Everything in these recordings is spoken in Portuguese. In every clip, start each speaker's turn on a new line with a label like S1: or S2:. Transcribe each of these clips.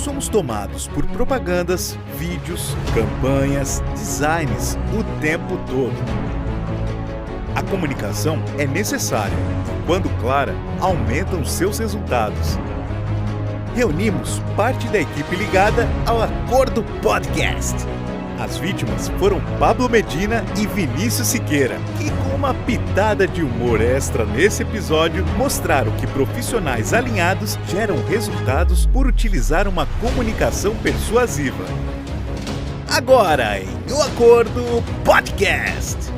S1: somos tomados por propagandas, vídeos, campanhas, designs o tempo todo. A comunicação é necessária e, quando clara, aumenta os seus resultados. Reunimos parte da equipe ligada ao Acordo Podcast. As vítimas foram Pablo Medina e Vinícius Siqueira, que com uma pitada de humor extra nesse episódio, mostraram que profissionais alinhados geram resultados por utilizar uma comunicação persuasiva. Agora em O Acordo Podcast.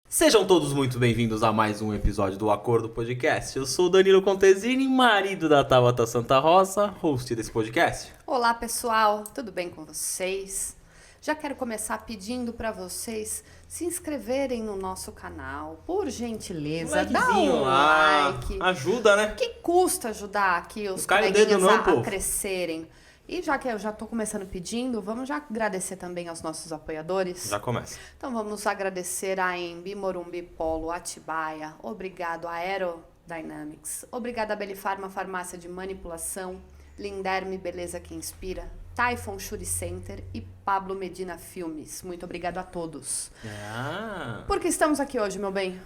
S2: Sejam todos muito bem-vindos a mais um episódio do Acordo Podcast. Eu sou o Danilo Contesini, marido da Tabata Santa Rosa, host desse podcast.
S3: Olá pessoal, tudo bem com vocês? Já quero começar pedindo para vocês se inscreverem no nosso canal, por gentileza, dá um like.
S2: Ajuda, né?
S3: Que custa ajudar aqui os coleguinhas a crescerem? E já que eu já estou começando pedindo, vamos já agradecer também aos nossos apoiadores?
S2: Já começa.
S3: Então vamos agradecer a Embi, Morumbi, Polo, Atibaia, obrigado a Aerodynamics, obrigado a Belifarma Farmácia de Manipulação, Linderme Beleza que Inspira, Typhon Shuri Center e Pablo Medina Filmes. Muito obrigado a todos. Por que estamos aqui hoje, meu bem?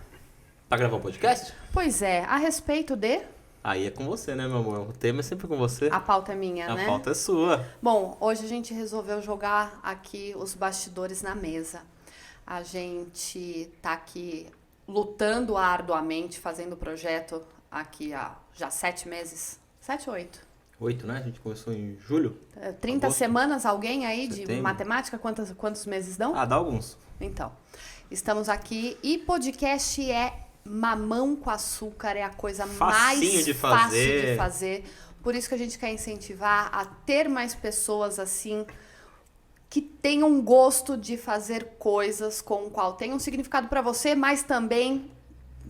S2: Pra gravar um podcast?
S3: Pois é, a respeito de...
S2: Aí é com você, né, meu amor? O tema é sempre com você.
S3: A pauta é minha, né?
S2: A pauta é sua.
S3: Bom, hoje a gente resolveu jogar aqui os bastidores na mesa. A gente tá aqui lutando arduamente, fazendo o projeto aqui há já 7 meses. 7 ou 8?
S2: 8, né? A gente começou em julho.
S3: 30
S2: agosto.
S3: Semanas, alguém aí
S2: Setembro.
S3: de matemática? Quantos meses dão?
S2: Dá alguns.
S3: Então, estamos aqui e podcast é mamão com açúcar, é a coisa mais fácil de fazer. Por isso que a gente quer incentivar a ter mais pessoas assim que tenham um gosto de fazer coisas com o qual tem um significado para você, mas também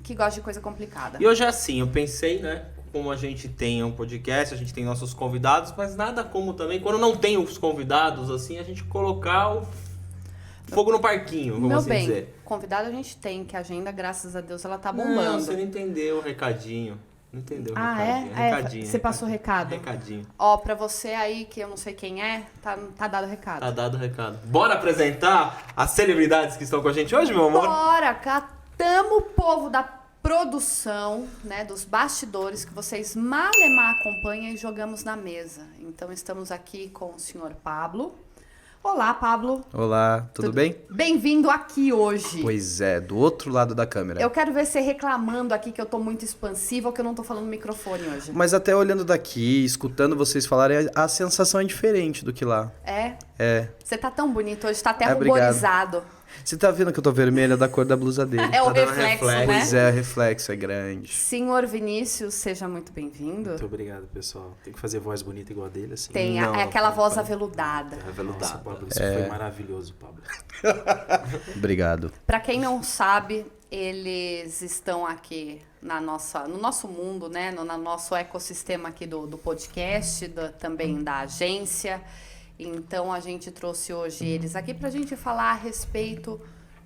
S3: que gosta de coisa complicada.
S2: E hoje é assim, eu pensei, né? Como a gente tem um podcast, a gente tem nossos convidados, mas nada como também, quando não tem os convidados, assim, a gente colocar o fogo no parquinho, vamos assim dizer.
S3: Convidado a gente tem, que a agenda, graças a Deus, ela tá bombando.
S2: Não, você não entendeu o recadinho. Não entendeu o recadinho.
S3: Recadinho. Você passou o recado?
S2: Recadinho.
S3: Ó, pra você aí, que eu não sei quem é, tá dado o recado.
S2: Tá dado o recado. Bora apresentar as celebridades que estão com a gente hoje, meu amor?
S3: Bora, catamos o povo da produção, né, dos bastidores, que vocês malemar acompanham e jogamos na mesa. Então, estamos aqui com o senhor Pablo. Olá, Pablo.
S4: Olá, tudo bem?
S3: Bem-vindo aqui hoje.
S4: Pois é, do outro lado da câmera.
S3: Eu quero ver você reclamando aqui que eu tô muito expansiva ou que eu não tô falando no microfone hoje.
S4: Mas até olhando daqui, escutando vocês falarem, a sensação é diferente do que lá.
S3: É?
S4: É.
S3: Você tá tão bonito hoje, tá até
S4: Obrigado.
S3: ruborizado.
S4: Você tá vendo que eu tô vermelha da cor da blusa dele?
S3: É o
S2: dando
S3: reflexo,
S2: reflexo.
S3: né?
S4: Pois é, o reflexo é grande.
S3: Senhor Vinícius, seja muito bem-vindo.
S5: Muito obrigado, pessoal. Tem que fazer voz bonita igual a dele, assim.
S3: Tem
S2: Não,
S3: aquela
S2: não,
S3: voz
S2: não.
S3: aveludada.
S5: Nossa, Pablo, isso foi maravilhoso, Pablo.
S4: Obrigado.
S3: Pra quem não sabe, eles estão aqui no nosso mundo, né? No nosso ecossistema aqui do podcast, também da agência. Então, a gente trouxe hoje eles aqui pra gente falar a respeito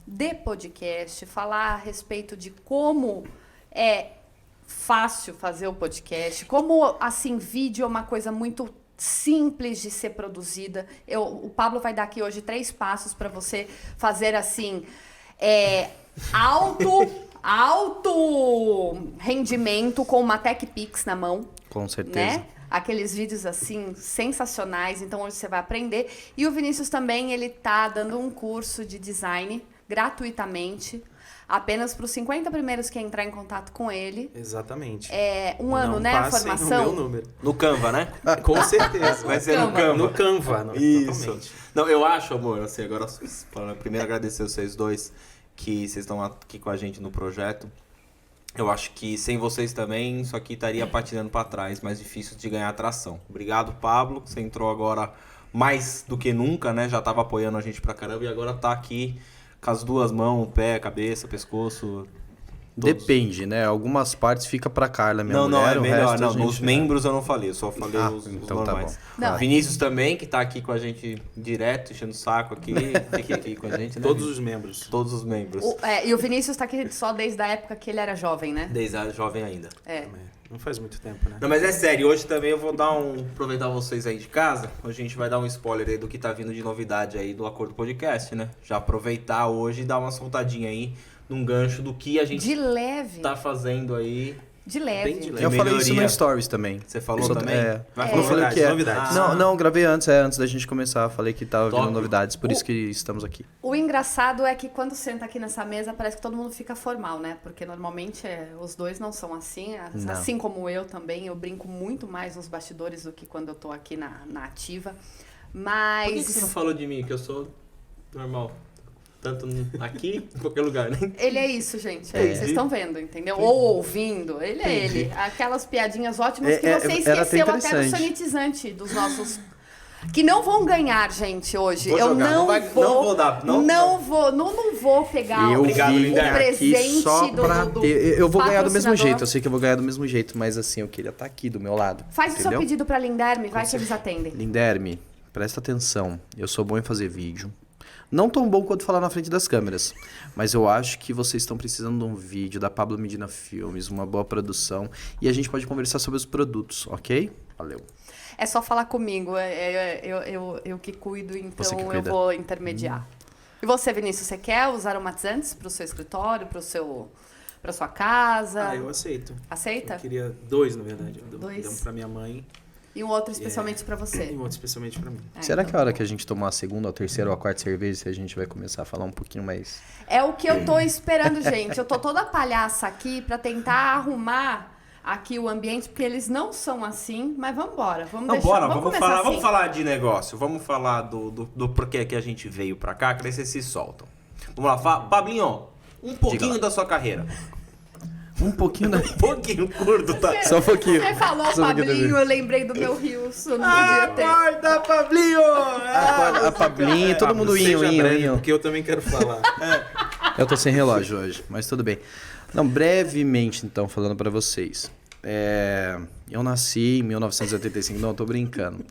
S3: de podcast, falar a respeito de como é fácil fazer o podcast, como, assim, vídeo é uma coisa muito simples de ser produzida. O Pablo vai dar aqui hoje 3 passos para você fazer, assim, alto rendimento com uma TechPix na mão.
S4: Com certeza.
S3: Né? Aqueles vídeos, assim, sensacionais. Então, hoje você vai aprender. E o Vinícius também, ele tá dando um curso de design gratuitamente, apenas para os 50 primeiros que entrar em contato com ele.
S5: Exatamente.
S3: É um
S5: Não
S3: ano, né, a
S5: passem
S3: formação?
S5: o meu número.
S2: No Canva, né?
S5: Com certeza.
S2: Vai ser no Canva.
S5: No Canva,
S2: Isso.
S5: totalmente.
S2: Não, eu acho, amor, assim, agora, primeiro agradecer vocês dois que vocês estão aqui com a gente no projeto. Eu acho que sem vocês também, isso aqui estaria patinando para trás, mais difícil de ganhar atração. Obrigado, Pablo. Você entrou agora mais do que nunca, né? Já estava apoiando a gente pra caramba e agora tá aqui com as 2 mãos, pé, cabeça, pescoço,
S4: Depende, né? Algumas partes fica pra Carla, minha
S2: Não,
S4: mulher,
S2: é
S4: o
S2: melhor.
S4: resto
S2: Não,
S4: a gente...
S2: nos membros eu não falei, eu só falei os
S4: então tá
S2: normais.
S4: bom.
S3: Não.
S2: Vinícius também, que tá aqui com a gente direto, enchendo o saco aqui. Fique aqui com a gente, né?
S5: Todos os membros.
S2: Todos os membros.
S3: E o Vinícius tá aqui só desde a época que ele era jovem, né?
S2: Desde a jovem ainda.
S3: É.
S5: Não faz muito tempo, né?
S2: Não, mas é sério, hoje também eu vou aproveitar vocês aí de casa, hoje a gente vai dar um spoiler aí do que tá vindo de novidade aí do Acordo Podcast, né? Já aproveitar hoje e dar uma soltadinha aí num gancho do que a gente
S3: De leve.
S2: tá fazendo aí.
S3: De leve.
S5: Bem de leve.
S4: Eu falei isso
S2: melhoria.
S4: no Stories também.
S2: Você falou
S4: Só-
S2: também?
S4: É.
S2: Vai
S4: Eu
S2: falar
S4: falei
S5: novidades,
S4: que é.
S5: novidades.
S4: Não, gravei antes da gente começar. Falei que tava
S2: Top.
S4: vindo novidades, por isso que estamos aqui.
S3: O engraçado é que quando senta aqui nessa mesa, parece que todo mundo fica formal, né? Porque normalmente os dois não são assim.
S4: Não.
S3: Assim como eu também, eu brinco muito mais nos bastidores do que quando eu tô aqui na ativa. Mas...
S2: Por que você não falou de mim, que eu sou normal? Tanto aqui, em qualquer lugar, né?
S3: Ele é isso, gente.
S4: É.
S3: Vocês estão vendo, entendeu? Ou ouvindo. Ele é ele. Aquelas piadinhas ótimas que você
S4: era até
S3: esqueceu até do
S4: interessante.
S3: sanitizante dos nossos... Que não vão ganhar, gente, hoje.
S2: Vou
S3: eu
S2: jogar,
S3: não
S2: não
S3: vou pegar
S4: Eu
S2: Obrigado,
S4: vim
S2: Linda.
S3: o
S4: aqui
S3: presente
S4: só pra
S3: do
S4: ter... Eu vou ganhar do mesmo
S3: patrocinador.
S4: jeito, eu sei que eu vou ganhar do mesmo jeito, mas assim, eu queria estar aqui do meu lado.
S3: Faz o seu
S4: entendeu?
S3: pedido pra Linderme, vai que eles atendem.
S4: Linderme, presta atenção. Eu sou bom em fazer vídeo. Não tão bom quanto falar na frente das câmeras, mas eu acho que vocês estão precisando de um vídeo da Pablo Medina Filmes, uma boa produção, e a gente pode conversar sobre os produtos, ok? Valeu.
S3: É só falar comigo, eu que cuido, então
S4: Você que
S3: eu
S4: cuida.
S3: vou intermediar. E você, Vinícius, você quer os aromatizantes pro seu escritório, pra sua casa?
S5: Eu aceito.
S3: Aceita?
S5: Eu queria 2, na verdade. Eu
S3: Dois.
S5: dei um pra minha mãe
S3: E um outro especialmente pra
S5: e
S3: você.
S5: um outro especialmente pra mim.
S4: Será
S3: então
S4: que a hora que a gente tomar a segunda, ou a terceira ou a quarta cerveja, se a gente vai começar a falar um pouquinho mais...
S3: É o que eu tô esperando, gente. Eu tô toda palhaça aqui pra tentar arrumar aqui o ambiente, porque eles não são assim, mas vamos embora. Vamos começar assim.
S2: Vamos falar de negócio, vamos falar do porquê que a gente veio pra cá, que daí vocês se soltam. Vamos lá, Pablinho, um pouquinho
S4: lá.
S2: da sua carreira.
S4: Um pouquinho da...
S2: Um pouquinho curto, tá?
S4: Só um pouquinho.
S3: Você falou
S4: Só um pouquinho da
S3: Pablinho,
S4: vida.
S3: eu lembrei do meu Rios. Eu não podia ter.
S2: Acorda, Pablinho!
S4: A Pablinho, todo mundo
S5: Seja
S4: inho,
S5: breve,
S4: inho.
S5: porque eu também quero falar.
S4: Eu tô sem relógio hoje, mas tudo bem. Não, brevemente, então, falando pra vocês. Eu nasci em 1985, não, eu tô brincando.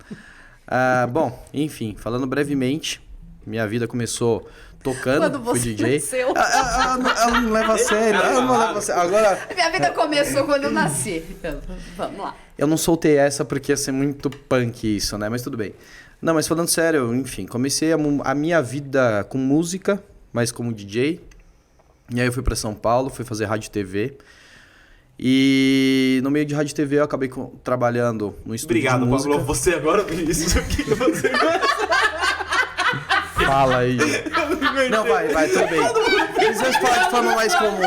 S4: Bom, enfim, falando brevemente, minha vida começou tocando,
S3: Quando
S4: fui
S3: você
S4: DJ.
S3: nasceu.
S4: Ela não leva a sério, ela não leva a sério. Agora,
S3: Minha vida começou quando eu nasci. Então, vamos lá.
S4: eu não soltei essa porque ia ser muito punk isso, né? Mas tudo bem. Não, mas falando sério, enfim, comecei a minha vida com música, mas como DJ. E aí eu fui pra São Paulo, fui fazer rádio e TV. E no meio de rádio e TV eu acabei trabalhando no estúdio
S2: Obrigado,
S4: de música.
S2: Pablo. Você agora, Vinícius, o que você
S4: Fala aí. Não, vai, tudo bem. Precisamos falar de forma mais comum.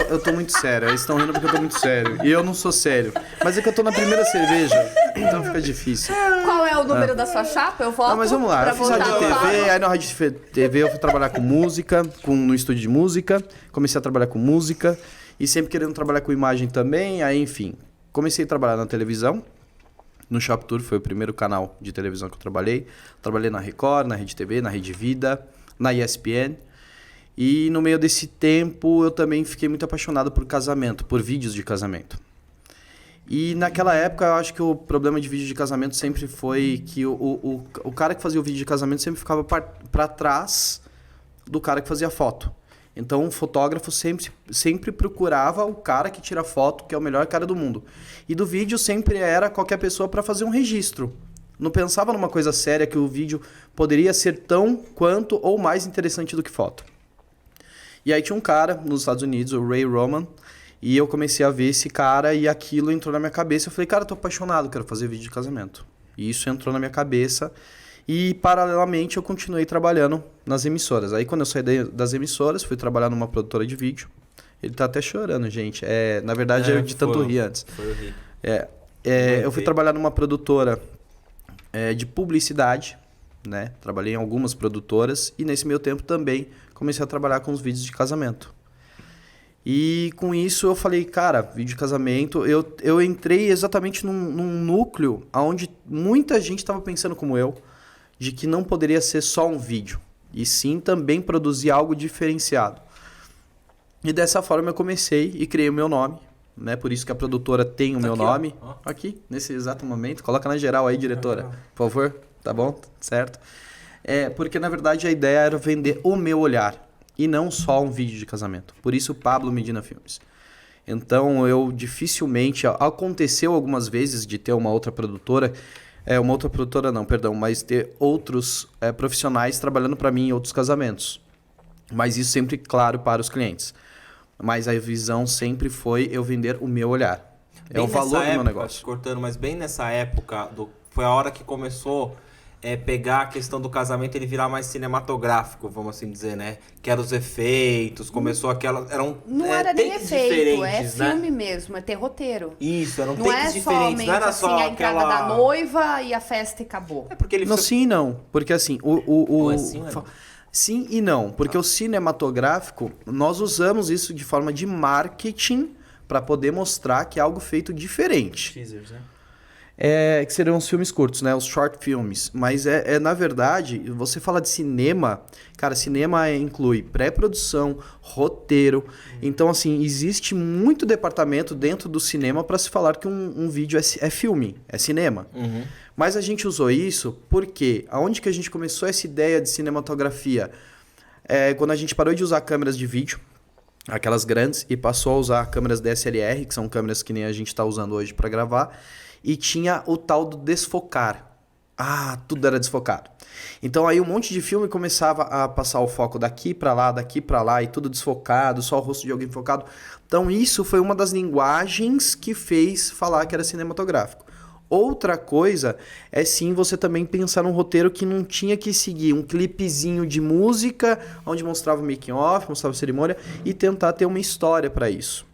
S4: Eu tô muito sério. Eles estão rindo porque eu tô muito sério. E eu não sou sério. Mas é que eu tô na primeira cerveja, então fica difícil.
S3: Qual é o número da sua chapa? Eu voto.
S4: Não, mas vamos lá.
S3: pra
S4: Eu fiz
S3: votar
S4: rádio
S3: no
S4: TV,
S3: Pablo.
S4: aí na rádio TV eu fui trabalhar com música, no estúdio de música. Comecei a trabalhar com música e sempre querendo trabalhar com imagem também. Aí, enfim, comecei a trabalhar na televisão. No Shop Tour foi o primeiro canal de televisão que eu trabalhei. Trabalhei na Record, na Rede TV, na Rede Vida, na ESPN. E no meio desse tempo eu também fiquei muito apaixonado por casamento, por vídeos de casamento. E naquela época eu acho que o problema de vídeo de casamento sempre foi que o cara que fazia o vídeo de casamento sempre ficava para trás do cara que fazia foto. Então o fotógrafo sempre procurava o cara que tira foto, que é o melhor cara do mundo. E do vídeo sempre era qualquer pessoa para fazer um registro. Não pensava numa coisa séria que o vídeo poderia ser tão quanto ou mais interessante do que foto. E aí tinha um cara nos Estados Unidos, o Ray Roman, e eu comecei a ver esse cara e aquilo entrou na minha cabeça. Eu falei, cara, eu tô apaixonado, quero fazer vídeo de casamento. E isso entrou na minha cabeça. E, paralelamente, eu continuei trabalhando nas emissoras. Aí, quando eu saí das emissoras, fui trabalhar numa produtora de vídeo. Ele tá até chorando, gente. Na verdade, eu de tanto rir antes.
S2: Foi o rir.
S4: Eu fui trabalhar numa produtora de publicidade, né? Trabalhei em algumas produtoras. E, nesse meio tempo, também comecei a trabalhar com os vídeos de casamento. E, com isso, eu falei, cara, vídeo de casamento... Eu entrei exatamente num núcleo onde muita gente estava pensando como eu, de que não poderia ser só um vídeo, e sim também produzir algo diferenciado. E dessa forma eu comecei e criei o meu nome, né? Por isso que a produtora tem o meu
S2: aqui, ó.
S4: nome.
S2: Ó.
S4: Aqui, nesse exato momento. Coloca na geral aí, diretora, por favor. Tá bom? Certo? Porque na verdade a ideia era vender o meu olhar e não só um vídeo de casamento. Por isso Pablo Medina Filmes. Então eu dificilmente... Aconteceu algumas vezes de ter uma outra produtora... mas ter outros profissionais trabalhando para mim em outros casamentos. Mas isso sempre claro para os clientes. Mas a visão sempre foi eu vender o meu olhar. É o valor do meu negócio.
S2: Cortando, mas bem nessa época, foi a hora que começou pegar a questão do casamento e ele virar mais cinematográfico, vamos assim dizer, né? Que eram os efeitos, começou aquela...
S3: Não era nem
S2: takes
S3: efeito, é
S2: diferentes, né?
S3: filme mesmo, é ter roteiro.
S2: Isso, eram
S3: Não
S2: takes
S3: é
S2: diferentes,
S3: somente
S2: não era
S3: assim,
S2: só
S3: a entrada
S2: aquela...
S3: da noiva e a festa e acabou.
S2: É porque ele
S4: Não, sim e não. Porque assim,
S2: Ou é sim ou é não?
S4: Sim e não. Porque o cinematográfico, nós usamos isso de forma de marketing para poder mostrar que é algo feito diferente.
S5: Teasers, né?
S4: Que seriam os filmes curtos, né? Os short filmes. Mas na verdade, você fala de cinema, cara, cinema inclui pré-produção, roteiro. Então, assim, existe muito departamento dentro do cinema para se falar que um vídeo é filme, é cinema.
S2: Uhum.
S4: Mas a gente usou isso porque aonde que a gente começou essa ideia de cinematografia? Quando a gente parou de usar câmeras de vídeo, aquelas grandes, e passou a usar câmeras DSLR, que são câmeras que nem a gente está usando hoje para gravar. E tinha o tal do desfocar. Tudo era desfocado. Então aí um monte de filme começava a passar o foco daqui para lá, e tudo desfocado, só o rosto de alguém focado. Então isso foi uma das linguagens que fez falar que era cinematográfico. Outra coisa é sim você também pensar num roteiro que não tinha que seguir um clipezinho de música, onde mostrava o making off, mostrava a cerimônia, e tentar ter uma história para isso.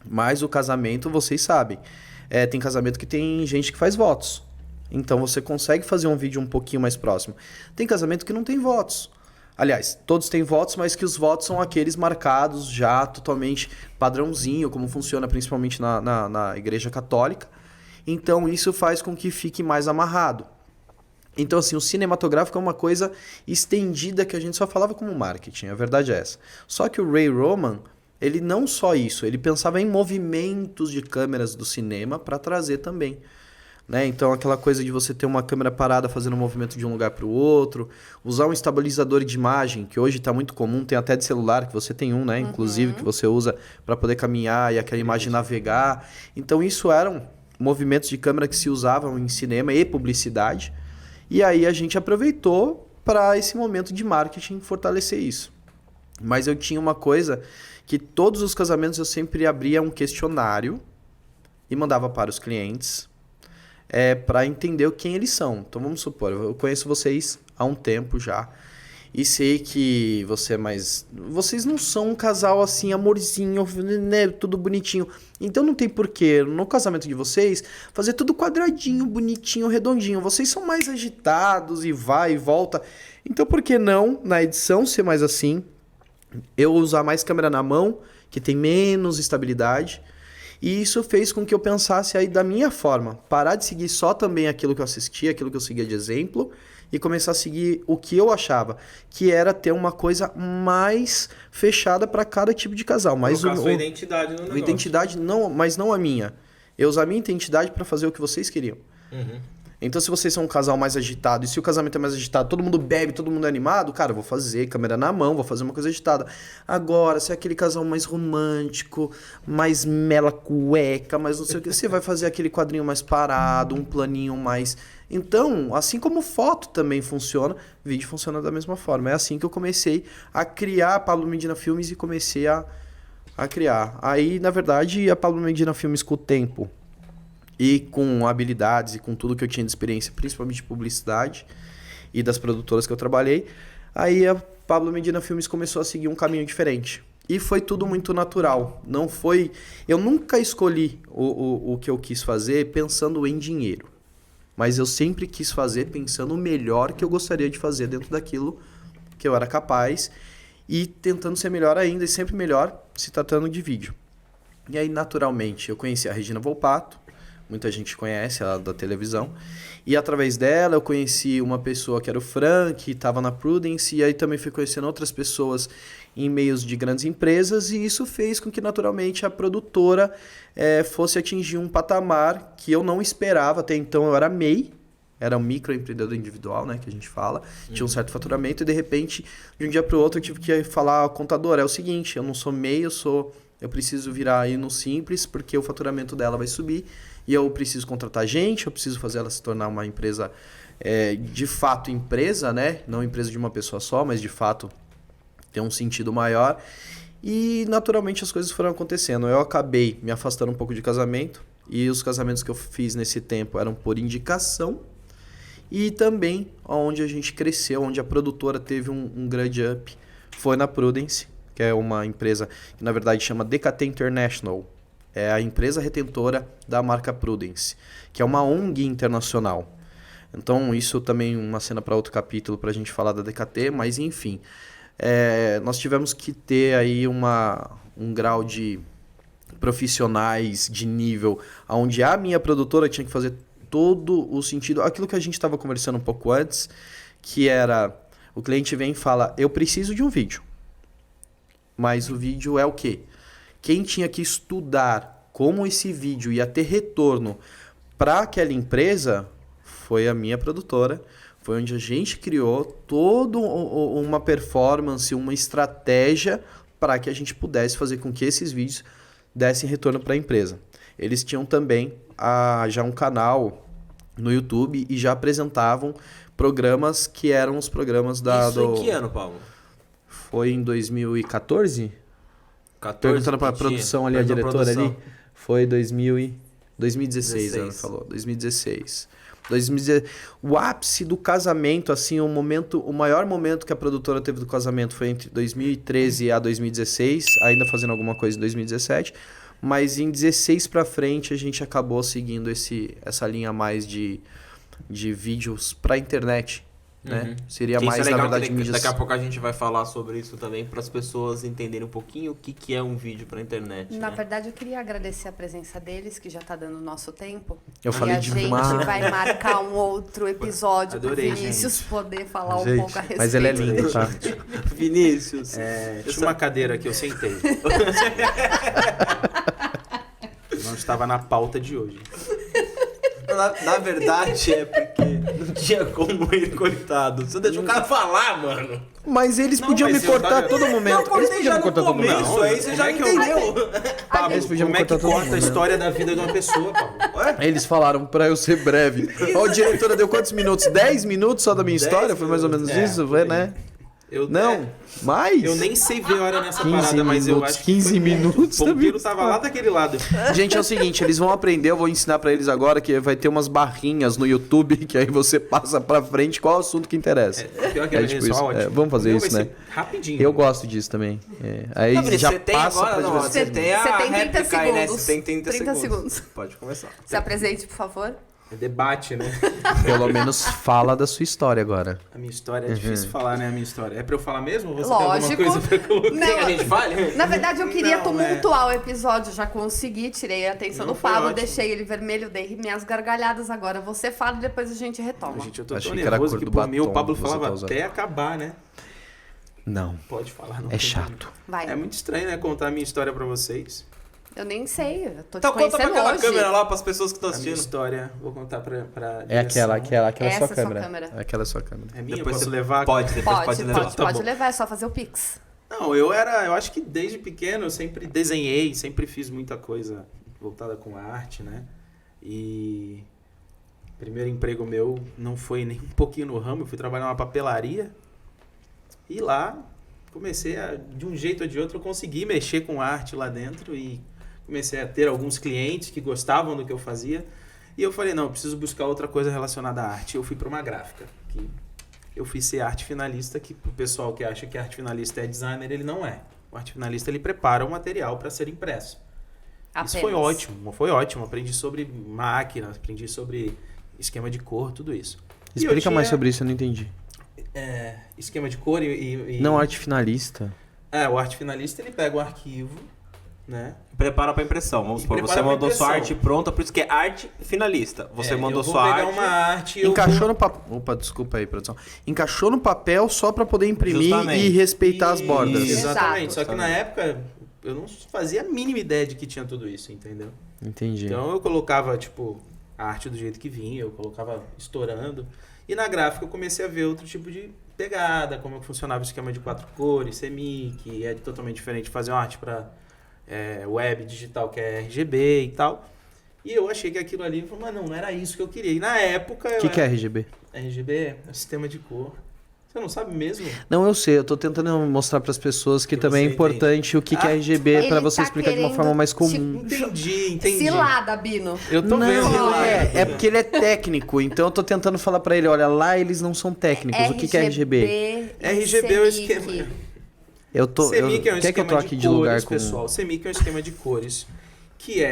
S4: Mas o casamento, vocês sabem, tem casamento que tem gente que faz votos. Então você consegue fazer um vídeo um pouquinho mais próximo. Tem casamento que não tem votos. Aliás, todos têm votos, mas que os votos são aqueles marcados já totalmente padrãozinho, como funciona principalmente na Igreja Católica. Então isso faz com que fique mais amarrado. Então assim, o cinematográfico é uma coisa estendida que a gente só falava como marketing, a verdade é essa. Só que o Ray Roman... ele não só isso, ele pensava em movimentos de câmeras do cinema para trazer também. Né? Então aquela coisa de você ter uma câmera parada fazendo um movimento de um lugar para o outro, usar um estabilizador de imagem, que hoje está muito comum, tem até de celular, que você tem um, né? Inclusive, que você usa para poder caminhar e aquela imagem navegar. Então isso eram movimentos de câmera que se usavam em cinema e publicidade. E aí a gente aproveitou para esse momento de marketing fortalecer isso. Mas eu tinha uma coisa... que todos os casamentos eu sempre abria um questionário e mandava para os clientes para entender quem eles são. Então vamos supor, eu conheço vocês há um tempo já e sei que vocês não são um casal assim, amorzinho, né, tudo bonitinho. Então não tem porquê no casamento de vocês fazer tudo quadradinho, bonitinho, redondinho. Vocês são mais agitados e vai e volta. Então por que não na edição ser mais assim? Eu usar mais câmera na mão, que tem menos estabilidade. E isso fez com que eu pensasse aí da minha forma. Parar de seguir só também aquilo que eu assistia, aquilo que eu seguia de exemplo. E começar a seguir o que eu achava. Que era ter uma coisa mais fechada para cada tipo de casal. Mas
S2: Colocar sua identidade no negócio.
S4: Identidade, não, mas não a minha. Eu usar a minha identidade para fazer o que vocês queriam.
S2: Uhum.
S4: Então, se vocês são um casal mais agitado, e se o casamento é mais agitado, todo mundo bebe, todo mundo é animado, cara, eu vou fazer câmera na mão, vou fazer uma coisa agitada. Agora, se é aquele casal mais romântico, mais mela cueca, mais não sei o que, você vai fazer aquele quadrinho mais parado, um planinho mais... Então, assim como foto também funciona, vídeo funciona da mesma forma. É assim que eu comecei a criar a Pablo Medina Filmes e comecei a criar. Aí, na verdade, a Pablo Medina Filmes com o tempo... e com habilidades e com tudo que eu tinha de experiência, principalmente de publicidade e das produtoras que eu trabalhei, aí a Pablo Medina Filmes começou a seguir um caminho diferente. E foi tudo muito natural. Não foi... Eu nunca escolhi o que eu quis fazer pensando em dinheiro. Mas eu sempre quis fazer pensando o melhor que eu gostaria de fazer dentro daquilo que eu era capaz e tentando ser melhor ainda e sempre melhor se tratando de vídeo. E aí, naturalmente, eu conheci a Regina Volpato, muita gente conhece, ela da televisão. E através dela eu conheci uma pessoa que era o Fran, que estava na Prudence, e aí também fui conhecendo outras pessoas em meios de grandes empresas, e isso fez com que naturalmente a produtora fosse atingir um patamar que eu não esperava. Até então eu era MEI, era um microempreendedor individual, né, que a gente fala, tinha um certo faturamento, e de repente, de um dia para o outro, eu tive que falar ao contador, é o seguinte, eu não sou MEI, eu preciso virar aí no Simples, porque o faturamento dela vai subir, e eu preciso contratar gente, eu preciso fazer ela se tornar uma empresa, de fato empresa, né, não empresa de uma pessoa só, mas de fato ter um sentido maior. E naturalmente as coisas foram acontecendo. Eu acabei me afastando um pouco de casamento, e os casamentos que eu fiz nesse tempo eram por indicação, e também onde a gente cresceu, onde a produtora teve um grande up, foi na Prudence, que é uma empresa que na verdade chama DKT International. É a empresa retentora da marca Prudence, que é uma ONG internacional. Então isso também é uma cena para outro capítulo para a gente falar da DKT, mas enfim. Nós tivemos que ter aí um grau de profissionais de nível, onde a minha produtora tinha que fazer todo o sentido, aquilo que a gente estava conversando um pouco antes, que era, o cliente vem e fala, eu preciso de um vídeo, mas o vídeo é o quê? Quem tinha que estudar como esse vídeo ia ter retorno para aquela empresa foi a minha produtora. Foi onde a gente criou toda uma performance, uma estratégia para que a gente pudesse fazer com que esses vídeos dessem retorno para a empresa. Eles tinham também já um canal no YouTube e já apresentavam programas que eram os programas da...
S2: Isso em que ano, Paulo?
S4: Foi em 2014?
S2: 14,
S4: Perguntando para a produção ali, a diretora ali. Foi 2016, ela falou. 2016. O ápice do casamento, assim, o maior momento que a produtora teve do casamento foi entre 2013 a 2016, ainda fazendo alguma coisa em 2017, mas em 16 para frente a gente acabou seguindo essa linha mais de vídeos para internet, né? Seria mais,
S2: isso é legal,
S4: na verdade, mídias...
S2: Daqui a pouco a gente vai falar sobre isso também para as pessoas entenderem um pouquinho o que é um vídeo para internet.
S3: Na
S2: né?
S3: verdade, eu queria agradecer a presença deles, que já está dando o nosso tempo.
S4: Eu falei
S3: e a
S4: demais.
S3: gente vai marcar um outro episódio para o
S5: Adorei,
S3: Vinícius poder falar
S4: Gente,
S3: um pouco a respeito.
S4: mas ele é lindo, tá?
S2: Vinícius.
S5: Tinha uma cadeira que eu sentei. Não estava na pauta de hoje.
S2: Na verdade é porque não tinha como ir, coitado. Você deixou o cara falar, mano.
S4: Mas eles podiam me
S5: mas eu
S4: cortar a
S5: tava-
S4: todo momento. Eles podiam me cortar a todo momento.
S2: Isso aí você já entendeu.
S5: Pablo,
S4: Eles podiam
S5: como
S4: me
S5: é que
S4: cortar todo
S5: corta a
S4: mundo, né?
S5: história da vida de uma pessoa, Pablo?
S4: Eles falaram pra eu ser breve. Ó, a diretora deu quantos minutos? 10 minutos só da minha história? Foi mais ou menos isso,
S5: por aí.
S4: né?
S5: Eu,
S4: Não, mais?
S5: Eu nem sei ver a hora nessa
S4: 15
S5: parada, mas eu
S4: minutos,
S5: acho que
S4: 15
S5: foi
S4: minutos
S5: O
S4: da
S5: ponteiro
S4: minha
S5: tava lá daquele lado.
S4: Gente, é o seguinte, eles vão aprender, eu vou ensinar pra eles agora que vai ter umas barrinhas no YouTube que aí você passa pra frente qual assunto que interessa.
S5: Pior que
S4: É
S5: é
S4: tipo
S5: isso,
S4: isso.
S5: ótimo.
S4: Vamos fazer
S5: O meu
S4: isso,
S5: vai
S4: né?
S5: ser Rapidinho.
S4: Eu gosto disso também. Aí
S2: Não, Vinícius,
S4: já
S2: você tem
S4: passa
S2: agora,
S4: pra
S2: não,
S4: diversão.
S2: você tem a
S3: Você tem 30
S2: réplica aí, né?
S3: segundos.
S2: Você tem 30 segundos.
S3: segundos.
S2: Pode começar.
S3: Se apresente, por favor.
S5: É debate, né?
S4: Pelo menos fala da sua história agora.
S5: A minha história é difícil falar, né? A minha história. É pra eu falar mesmo? Ou você
S3: Lógico.
S5: tem alguma coisa pra colocar?
S3: Não,
S2: Quer que a gente fale?
S3: Na verdade, eu queria
S5: Não,
S3: tumultuar o episódio, já consegui, tirei a atenção
S5: Não,
S3: do
S5: foi
S3: Pablo,
S5: ótimo.
S3: deixei ele vermelho, dei minhas gargalhadas. Agora você fala e depois a gente retoma.
S5: Gente, eu tô
S4: Achei
S5: tão
S4: que era a
S5: nervoso
S4: cor
S5: que
S4: do
S5: por mim o
S4: batom
S5: Pablo
S4: que você
S5: falava
S4: tá usando.
S5: até acabar, né?
S4: Não,
S5: Pode falar, não.
S4: é
S5: tem
S4: chato.
S3: Vai.
S5: É muito estranho, né? Contar a minha história pra vocês.
S3: Eu nem sei, eu tô te
S2: Então conta pra
S3: conhecendo
S2: aquela
S3: hoje.
S2: câmera lá, pras pessoas que estão
S5: A minha
S2: assistindo.
S5: história, vou contar pra
S4: É aquela
S5: direção.
S4: é
S3: Essa é
S4: sua
S3: sua
S4: câmera.
S3: câmera.
S4: Aquela é sua câmera.
S5: É minha,
S2: Depois
S5: posso
S2: você
S5: levar?
S2: Pode, depois
S3: Pode,
S2: pode levar.
S5: Tá
S3: pode
S5: bom.
S3: levar, é só fazer o Pix.
S5: Não, eu acho que desde pequeno eu sempre desenhei, sempre fiz muita coisa voltada com a arte, né? E o primeiro emprego meu não foi nem um pouquinho no ramo, eu fui trabalhar numa papelaria e lá comecei de um jeito ou de outro, eu consegui mexer com arte lá dentro e comecei a ter alguns clientes que gostavam do que eu fazia. E eu falei, não, eu preciso buscar outra coisa relacionada à arte. Eu fui para uma gráfica, que eu fui ser arte finalista, que o pessoal que acha que arte finalista é designer, ele não é. O arte finalista, ele prepara o material para ser impresso. Isso foi ótimo. Aprendi sobre máquina, aprendi sobre esquema de cor, tudo isso. E eu
S4: Explica mais
S5: tinha,
S4: sobre isso, eu não entendi.
S5: esquema de cor e...
S4: Não arte finalista.
S5: O arte finalista, ele pega um arquivo né?
S2: Prepara pra impressão. Vamos supor,
S5: Prepara
S2: você
S5: pra
S2: mandou sua
S5: impressão.
S2: arte pronta, por isso que é arte finalista. Você mandou
S5: eu vou
S2: sua
S5: pegar
S2: arte.
S5: uma arte e eu
S4: Encaixou
S5: vou...
S4: no papel. Opa, desculpa aí, produção. Encaixou no papel só pra poder imprimir
S2: Justamente.
S4: e respeitar as
S5: Isso,
S4: bordas.
S5: Exatamente.
S3: Exato.
S5: Só que na época eu não fazia a mínima ideia de que tinha tudo isso, entendeu?
S4: Entendi.
S5: Então eu colocava, tipo, a arte do jeito que vinha, eu colocava estourando. E na gráfica eu comecei a ver outro tipo de pegada, como funcionava o esquema de 4 cores, semi, que é totalmente diferente de fazer uma arte para web digital, que é RGB e tal. E eu achei que aquilo ali, mas não era isso que eu queria. E na época...
S4: O que é RGB?
S5: RGB é o sistema de cor. Você não sabe mesmo?
S4: Não, eu sei, eu tô tentando mostrar pras pessoas que
S5: Que
S4: também é
S5: você
S4: importante o que é RGB pra
S3: Ele
S4: você
S3: tá
S4: explicar de uma
S3: querendo
S4: forma mais
S3: te-
S4: comum.
S5: Entendi.
S3: Cilada, Bino.
S5: Eu tô vendo
S4: Não,
S5: lá.
S4: é porque ele é técnico, então eu tô tentando falar pra ele, olha, lá eles não são técnicos. O que é RGB?
S5: RGB é o
S3: Semic.
S5: esquema.
S4: Eu tô.
S5: Semic é um
S4: Quer que eu
S5: esquema
S4: tô aqui de
S5: cores,
S4: lugar com.
S5: pessoal. Semic é um esquema de cores que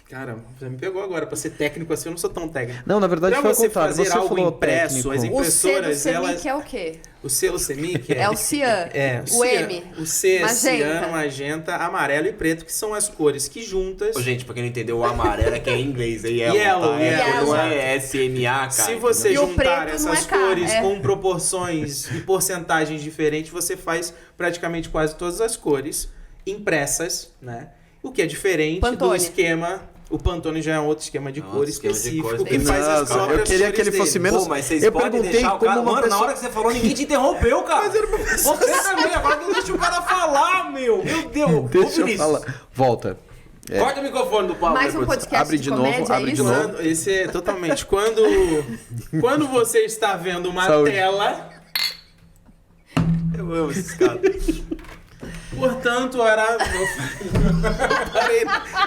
S5: cara, você me pegou agora. Pra ser técnico assim, eu não sou tão técnico.
S4: Não, na verdade
S5: Pra
S4: foi ao
S5: você
S4: contrário.
S5: fazer
S4: Você
S5: algo
S4: falou
S5: impresso,
S4: técnico.
S5: as
S3: O C do
S5: impressoras,
S3: Semic é o quê?
S5: O selo Semic
S3: É o cian.
S5: o
S3: M.
S5: O C é
S3: Magenta.
S5: ciano, magenta, amarelo e preto, que são as cores que juntas...
S2: Ô, gente, pra quem não entendeu, o amarelo é que é em inglês, é yellow,
S5: Yellow,
S2: tá?
S3: yellow.
S2: Não é SMA, cara.
S5: Se você
S3: E o
S5: juntar
S3: preto não
S5: essas
S3: é K,
S5: cores
S3: é.
S5: com proporções e porcentagens diferentes, você faz praticamente quase todas as cores impressas, né? O que é diferente do
S3: Pantone.
S5: esquema... O Pantone já é um outro esquema de
S2: Nossa,
S5: cor
S2: esquema de
S5: específico
S2: cores
S5: que faz as
S4: Nossa,
S5: próprias
S4: eu queria
S5: cores
S4: que ele fosse
S5: dele.
S4: menos-
S2: Pô, mas vocês
S4: Eu
S2: podem
S4: perguntei
S2: deixar o cara...
S4: como uma
S2: Mano,
S4: pessoa-
S2: na hora que você falou, ninguém te interrompeu, cara. Você também, agora não deixa o cara falar, meu. Meu Deus. Ô,
S4: Deixa eu
S2: Vinícius,
S4: falar. Volta.
S2: Corta o microfone do Paulo.
S3: Mais um
S2: depois.
S3: podcast
S4: Abre
S3: de
S4: de novo,
S3: comédia,
S4: abre
S3: é
S4: de
S3: isso?
S4: novo.
S5: Quando, esse é totalmente. Quando você está vendo uma
S4: Saúde.
S5: tela,
S2: Eu amo esses caras.
S5: portanto, era.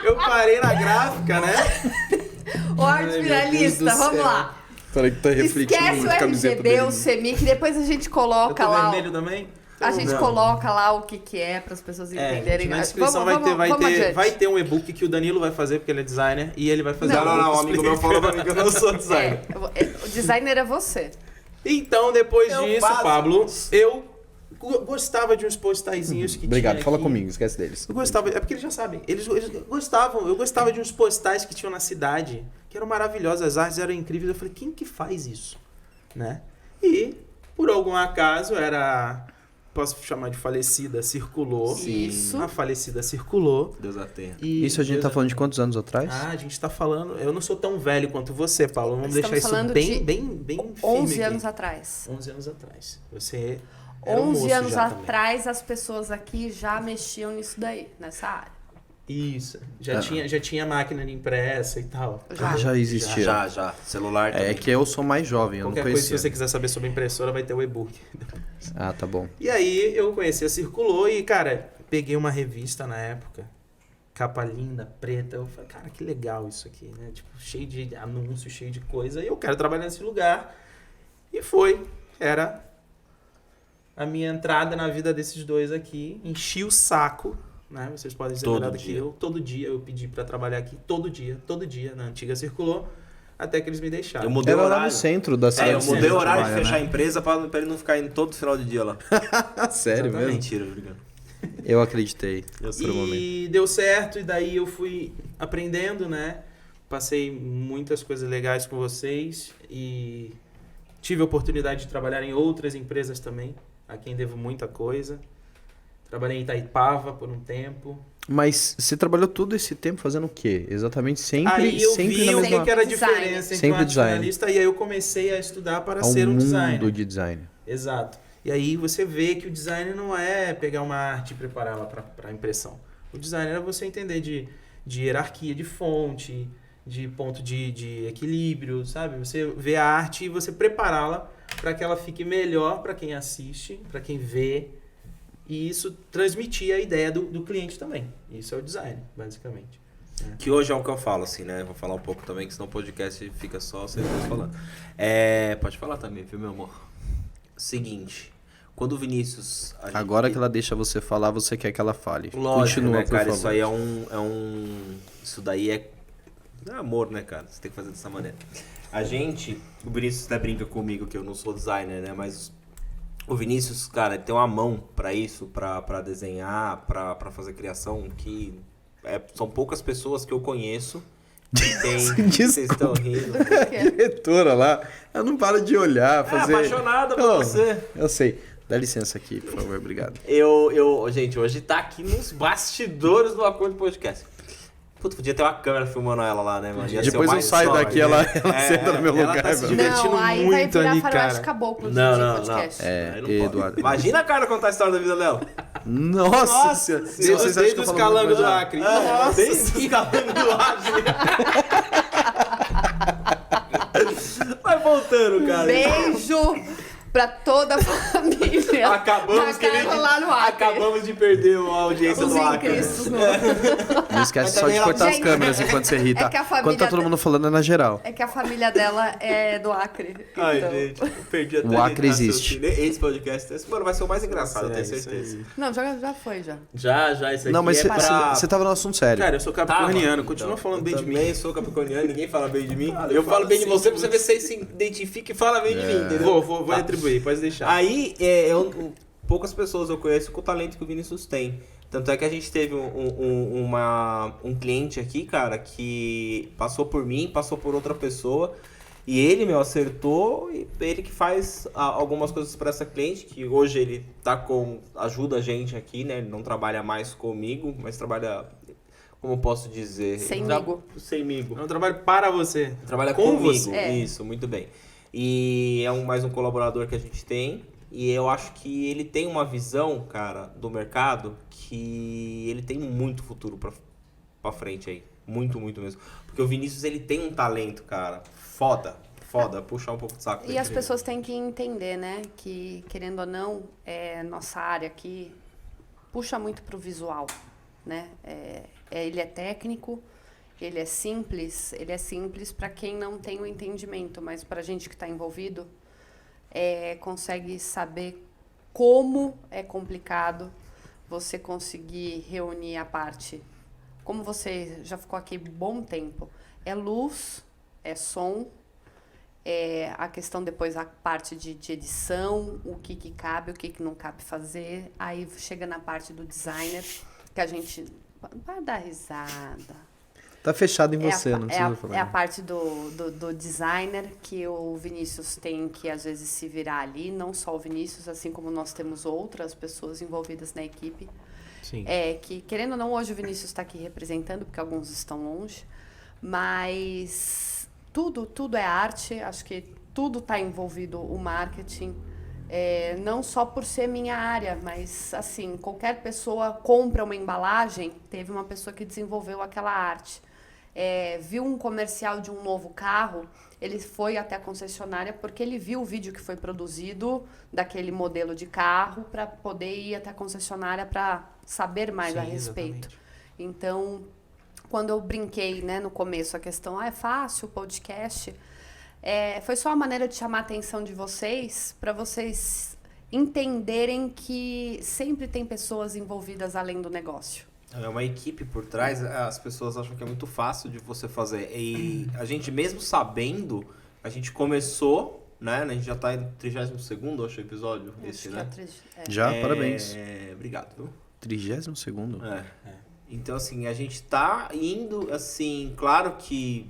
S5: Eu parei na gráfica, né?
S3: O arte
S5: Ai, meu Deus
S3: finalista,
S5: do
S3: vamos
S5: céu.
S3: lá.
S4: Peraí que tá refletindo
S3: Esquece o
S4: muito a camiseta
S3: RGB,
S4: dele.
S3: o Semic, depois a gente
S5: Eu
S3: coloca
S5: tô
S3: lá.
S5: vermelho também?
S3: A gente
S2: Não.
S3: coloca lá o que é para as pessoas entenderem.
S5: Na descrição
S3: Vamos adiante.
S5: vai ter um e-book que o Danilo vai fazer, porque ele é designer, e ele vai fazer
S2: Não, não, não. Um
S5: um
S2: amigo meu falou pra mim que eu não sou designer.
S3: O designer é você.
S5: Então, depois
S2: Eu
S5: disso,
S2: faço.
S5: Pablo, eu gostava de uns postalzinhos que
S4: Obrigado,
S5: tinha
S4: fala
S5: aqui.
S4: comigo, esquece deles.
S5: Eu gostava, é porque eles já sabem. Eles gostavam, eu gostava de uns postais que tinham na cidade, que eram maravilhosos, as artes eram incríveis. Eu falei, quem que faz isso? Né? E, por algum acaso, posso chamar de falecida, circulou.
S3: Isso.
S5: A falecida circulou.
S2: Deus a tenha.
S5: E
S4: Isso a gente tá falando de quantos anos atrás?
S5: Ah, a gente tá falando... Eu não sou tão velho quanto você, Paulo. Vamos
S3: Estamos
S5: deixar isso
S3: falando
S5: bem,
S3: de
S5: bem firme
S3: 11
S5: aqui.
S3: anos atrás.
S5: 11 anos atrás. Você era um
S3: 11
S5: moço
S3: anos
S5: já também.
S3: atrás, as pessoas aqui já mexiam nisso daí, nessa área.
S5: Isso. Já,
S4: Ah.
S5: já tinha máquina de impressa e tal.
S4: Já existia.
S2: Já. Celular também.
S4: É que eu sou mais jovem, eu
S5: Qualquer
S4: não
S5: coisa,
S4: conhecia.
S5: se você quiser saber sobre impressora, vai ter o e-book.
S4: Ah, tá bom.
S5: E aí eu conheci a Circulou e, cara, peguei uma revista na época, capa linda, preta. Eu falei, cara, que legal isso aqui, né? Tipo, cheio de anúncios, cheio de coisa. E eu quero trabalhar nesse lugar. E foi. Era a minha entrada na vida desses dois aqui. Enchi o saco, né? Vocês podem dizer
S2: Todo
S5: melhor do que
S2: dia.
S5: eu. Todo dia eu pedi pra trabalhar aqui. Todo dia, na antiga Circulou. Até que eles me deixaram.
S2: Eu mudei o
S4: Era lá
S2: horário.
S4: no centro da cidade.
S2: Eu
S5: sim,
S2: mudei o
S5: sim,
S2: horário de
S4: trabalha,
S2: fechar a
S4: né?
S2: empresa pra ele não ficar indo todo final de dia lá.
S4: Sério
S5: Exatamente.
S4: mesmo?
S2: Mentira, obrigado.
S4: Eu acreditei.
S2: Eu
S4: Por um momento.
S5: E deu certo, e daí eu fui aprendendo, né? Passei muitas coisas legais com vocês e tive a oportunidade de trabalhar em outras empresas também, a quem devo muita coisa. Trabalhei em Itaipava por um tempo.
S4: Mas você trabalhou todo esse tempo fazendo o quê? Exatamente sempre,
S5: Aí eu
S4: sempre
S5: vi
S4: na
S5: o
S4: mesma...
S5: que era a
S3: Design.
S5: diferença entre
S4: Sempre
S5: um arte
S4: design.
S5: finalista, e aí eu comecei a estudar para
S4: ao
S5: ser um
S4: mundo
S5: designer.
S4: de design.
S5: Exato. E aí você vê que o design não é pegar uma arte e prepará-la para impressão. O design é você entender de hierarquia de fonte, de ponto de equilíbrio, sabe? Você vê a arte e você prepará-la para que ela fique melhor para quem assiste, para quem vê, e isso transmitir a ideia do cliente também. Isso é o design, basicamente.
S2: Que hoje é o que eu falo, assim, né? Vou falar um pouco também, que senão o podcast fica só vocês dois falando. Pode falar também, viu, meu amor? Seguinte, quando o Vinícius... a gente-
S4: Agora que ela deixa você falar, você quer que ela fale.
S2: Lógico,
S4: Continua,
S2: né,
S4: por
S2: cara?
S4: favor.
S2: Isso aí é um... Isso daí é amor, né, cara? Você tem que fazer dessa maneira. A gente... O Vinícius até brinca comigo que eu não sou designer, né? Mas O Vinícius, cara, ele tem uma mão pra isso, pra desenhar, pra fazer criação, que são poucas pessoas que eu conheço que tem... Vocês estão rindo.
S4: A diretora lá, ela não para de olhar, fazer...
S2: apaixonada por você.
S4: Eu sei. Dá licença aqui, por favor, obrigado.
S2: Gente, hoje tá aqui nos bastidores do Acordo Podcast. Puta, podia ter uma câmera filmando ela lá, né, mano?
S4: Depois eu saio daqui, ela senta no meu lugar.
S2: Tá se divertindo
S3: Não, aí
S2: muito
S3: vai
S2: ali,
S3: virar faroeste
S2: cara.
S3: caboclo de
S2: Não.
S3: podcast.
S2: Aí não pode.
S4: Eduardo.
S2: Imagina a cara contar a história da vida dela.
S4: Nossa senhora. Se vocês acham que eu
S5: Desde os
S4: falo
S5: calangos do
S4: muito
S5: Acre.
S2: Desde os calangos do Acre. Vai voltando, cara.
S3: Beijo pra toda a família.
S2: Acabamos,
S3: lá no Acre.
S2: Acabamos de perder a audiência
S3: Os
S2: do Acre.
S3: incrísticos.
S4: Não esquece
S2: Mas
S4: só de
S2: também
S4: cortar as
S3: Gente,
S4: câmeras enquanto você ri, tá?
S3: é que a família
S4: Quando tá todo mundo falando é na geral.
S3: É que a família dela é do Acre.
S2: Ai,
S3: então.
S2: gente, eu perdi até
S4: O Acre existe.
S2: Esse podcast, mano, vai ser o mais engraçado, eu tenho
S5: isso
S2: certeza.
S5: aí.
S3: Não, já foi, já.
S2: Já, isso aqui
S4: Não, mas
S2: é pra...
S4: você tava no assunto sério.
S5: Cara, eu sou capricorniano, continua falando bem de mim.
S2: Eu também sou capricorniano, ninguém fala bem de mim. Eu falo bem de você pra você ver se você se identifica e fala bem de mim, entendeu?
S5: Vou retribuir, pode deixar.
S2: Aí, poucas pessoas eu conheço com o talento que o Vinícius tem. Tanto é que a gente teve um cliente aqui, cara, que passou por mim, passou por outra pessoa. E ele, acertou, e ele que faz algumas coisas para essa cliente, que hoje ele ajuda a gente aqui, né? Ele não trabalha mais comigo, mas trabalha, como eu posso dizer? Semigo.
S5: É um trabalho para você.
S2: Trabalha
S5: Com
S2: comigo,
S5: você.
S2: isso, muito bem. E é mais um colaborador que a gente tem. E eu acho que ele tem uma visão, cara, do mercado que ele tem muito futuro pra frente aí. Muito, muito mesmo. Porque o Vinícius, ele tem um talento, cara, foda. Puxar um pouco de saco.
S3: E as pessoas têm que entender, né, que querendo ou não, nossa área aqui puxa muito pro visual, né? Ele é técnico, ele é simples para quem não tem o entendimento, mas pra gente que está envolvido, consegue saber como é complicado você conseguir reunir a parte. Como você já ficou aqui bom tempo, é luz, é som, a questão depois a parte de edição, o que cabe, o que não cabe fazer. Aí chega na parte do designer, que a gente vai dar risada.
S4: Tá fechado em você, não precisa falar.
S3: É a parte do designer que o Vinícius tem que, às vezes, se virar ali. Não só o Vinícius, assim como nós temos outras pessoas envolvidas na equipe.
S5: Sim.
S3: Que, querendo ou não, hoje o Vinícius está aqui representando, porque alguns estão longe. Mas tudo é arte. Acho que tudo está envolvido o marketing. Não só por ser minha área, mas, assim, qualquer pessoa compra uma embalagem, teve uma pessoa que desenvolveu aquela arte. Viu um comercial de um novo carro, ele foi até a concessionária porque ele viu o vídeo que foi produzido daquele modelo de carro para poder ir até a concessionária para saber mais a respeito.
S5: Exatamente.
S3: Então, quando eu brinquei, né, no começo, a questão, é fácil o podcast, foi só uma maneira de chamar a atenção de vocês, para vocês entenderem que sempre tem pessoas envolvidas além do negócio.
S2: É uma equipe por trás, as pessoas acham que é muito fácil de você fazer. E a gente, mesmo sabendo, a gente começou, né? A gente já tá no 32º, acho, episódio. Esse, né?
S4: Já, parabéns.
S2: Obrigado, viu?
S4: 32º?
S2: Então, assim, a gente tá indo, assim, claro que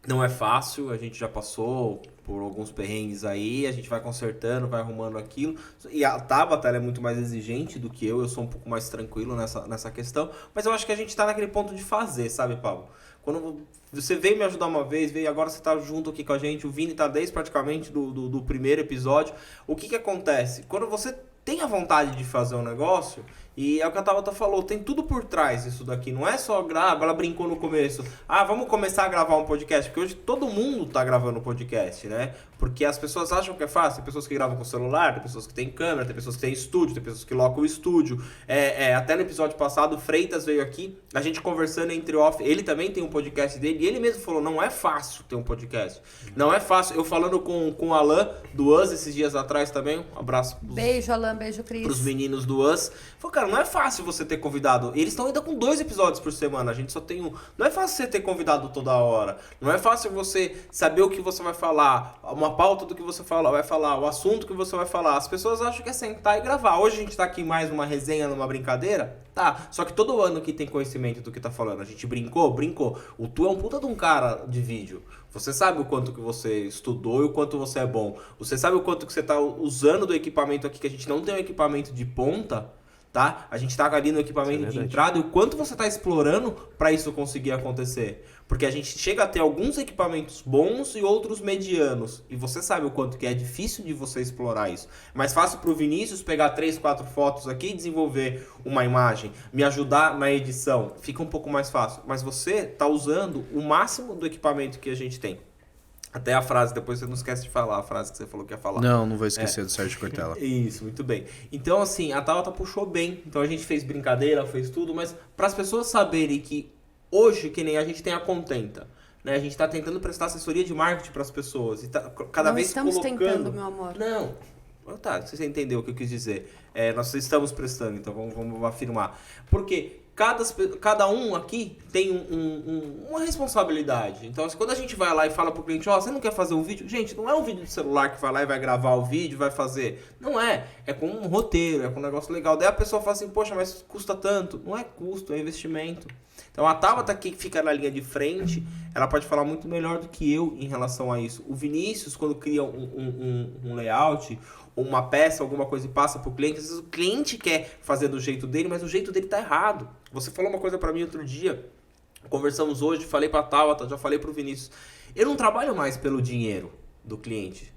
S2: não é fácil, a gente já passou por alguns perrengues aí, a gente vai consertando, vai arrumando aquilo. E a Tabata, ela é muito mais exigente do que eu sou um pouco mais tranquilo nessa questão. Mas eu acho que a gente tá naquele ponto de fazer, sabe, Paulo? Quando você veio me ajudar uma vez, agora você tá junto aqui com a gente, o Vini tá desde praticamente do primeiro episódio. O que acontece? Quando você tem a vontade de fazer um negócio, e é o que a Tabata falou, tem tudo por trás isso daqui, não é só gravar, ela brincou no começo, vamos começar a gravar um podcast, porque hoje todo mundo tá gravando podcast, né? Porque as pessoas acham que é fácil, tem pessoas que gravam com celular, tem pessoas que têm câmera, tem pessoas que têm estúdio, tem pessoas que locam o estúdio. Até no episódio passado, o Freitas veio aqui, a gente conversando entre off, ele também tem um podcast dele, e ele mesmo falou, não é fácil ter um podcast, não é fácil. Eu falando com o Alan, do Us, esses dias atrás também, um abraço
S3: Beijo, Alan, beijo, Cris.
S2: Pros meninos do Us, falou, cara, não é fácil você ter convidado. Eles estão ainda com 2 episódios por semana, a gente só tem um. Não é fácil você ter convidado toda hora. Não é fácil você saber o que você vai falar, uma pauta do que você vai falar, o assunto que você vai falar. As pessoas acham que é sentar e gravar. Hoje a gente tá aqui mais numa resenha, numa brincadeira. Tá, só que todo ano aqui tem conhecimento do que tá falando. A gente brincou. O Tu é um puta de um cara de vídeo. Você sabe o quanto que você estudou e o quanto você é bom. Você sabe o quanto que você tá usando do equipamento aqui, que a gente não tem um equipamento de ponta, tá? A gente tá ali no equipamento de entrada e o quanto você tá explorando para isso conseguir acontecer. Porque a gente chega a ter alguns equipamentos bons e outros medianos. E você sabe o quanto que é difícil de você explorar isso. É mais fácil pro Vinícius pegar 3, 4 fotos aqui e desenvolver uma imagem. Me ajudar na edição. Fica um pouco mais fácil. Mas você tá usando o máximo do equipamento que a gente tem. Até a frase, depois você não esquece de falar a frase que você falou que ia falar.
S4: Não vou esquecer do Sérgio Cortella.
S2: Isso, muito bem. Então, assim, a Tabata puxou bem. Então a gente fez brincadeira, fez tudo, mas para as pessoas saberem que hoje, que nem a gente tem a Contenta, né? A gente tá tentando prestar assessoria de marketing para as pessoas. E tá cada vez
S3: estamos
S2: colocando...
S3: tentando, meu amor.
S2: Não. Tá, você entendeu o que eu quis dizer. Nós estamos prestando, então vamos afirmar. Porque cada um aqui tem uma responsabilidade. Então, quando a gente vai lá e fala pro cliente, você não quer fazer um vídeo? Gente, não é um vídeo de celular que vai lá e vai gravar o vídeo, vai fazer. Não é. É com um roteiro, é com um negócio legal. Daí a pessoa fala assim, poxa, mas custa tanto. Não é custo, é investimento. Então a Tabata que fica na linha de frente, ela pode falar muito melhor do que eu em relação a isso. O Vinícius, quando cria um layout, uma peça, alguma coisa e passa pro cliente, às vezes o cliente quer fazer do jeito dele, mas o jeito dele tá errado. Você falou uma coisa pra mim outro dia, conversamos hoje, falei pra Tabata, já falei pro Vinícius. Eu não trabalho mais pelo dinheiro do cliente.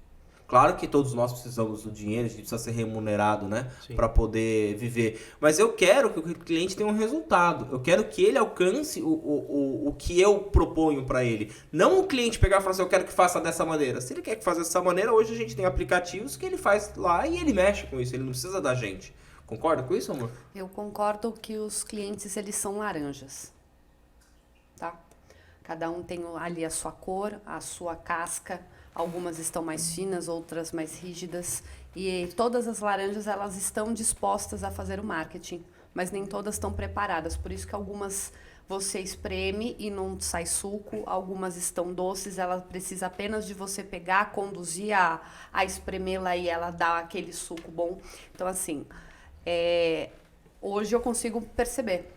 S2: Claro que todos nós precisamos do dinheiro, a gente precisa ser remunerado, né? Para poder viver. Mas eu quero que o cliente tenha um resultado. Eu quero que ele alcance o que eu proponho para ele. Não o cliente pegar e falar assim, eu quero que faça dessa maneira. Se ele quer que faça dessa maneira, hoje a gente tem aplicativos que ele faz lá e ele mexe com isso. Ele não precisa da gente. Concorda com isso, amor?
S3: Eu concordo que os clientes, eles são laranjas. Tá? Cada um tem ali a sua cor, a sua casca. Algumas estão mais finas, outras mais rígidas. E todas as laranjas, elas estão dispostas a fazer o marketing. Mas nem todas estão preparadas. Por isso que algumas você espreme e não sai suco. Algumas estão doces, ela precisa apenas de você pegar, conduzir a espremê-la e ela dá aquele suco bom. Então, assim, hoje eu consigo perceber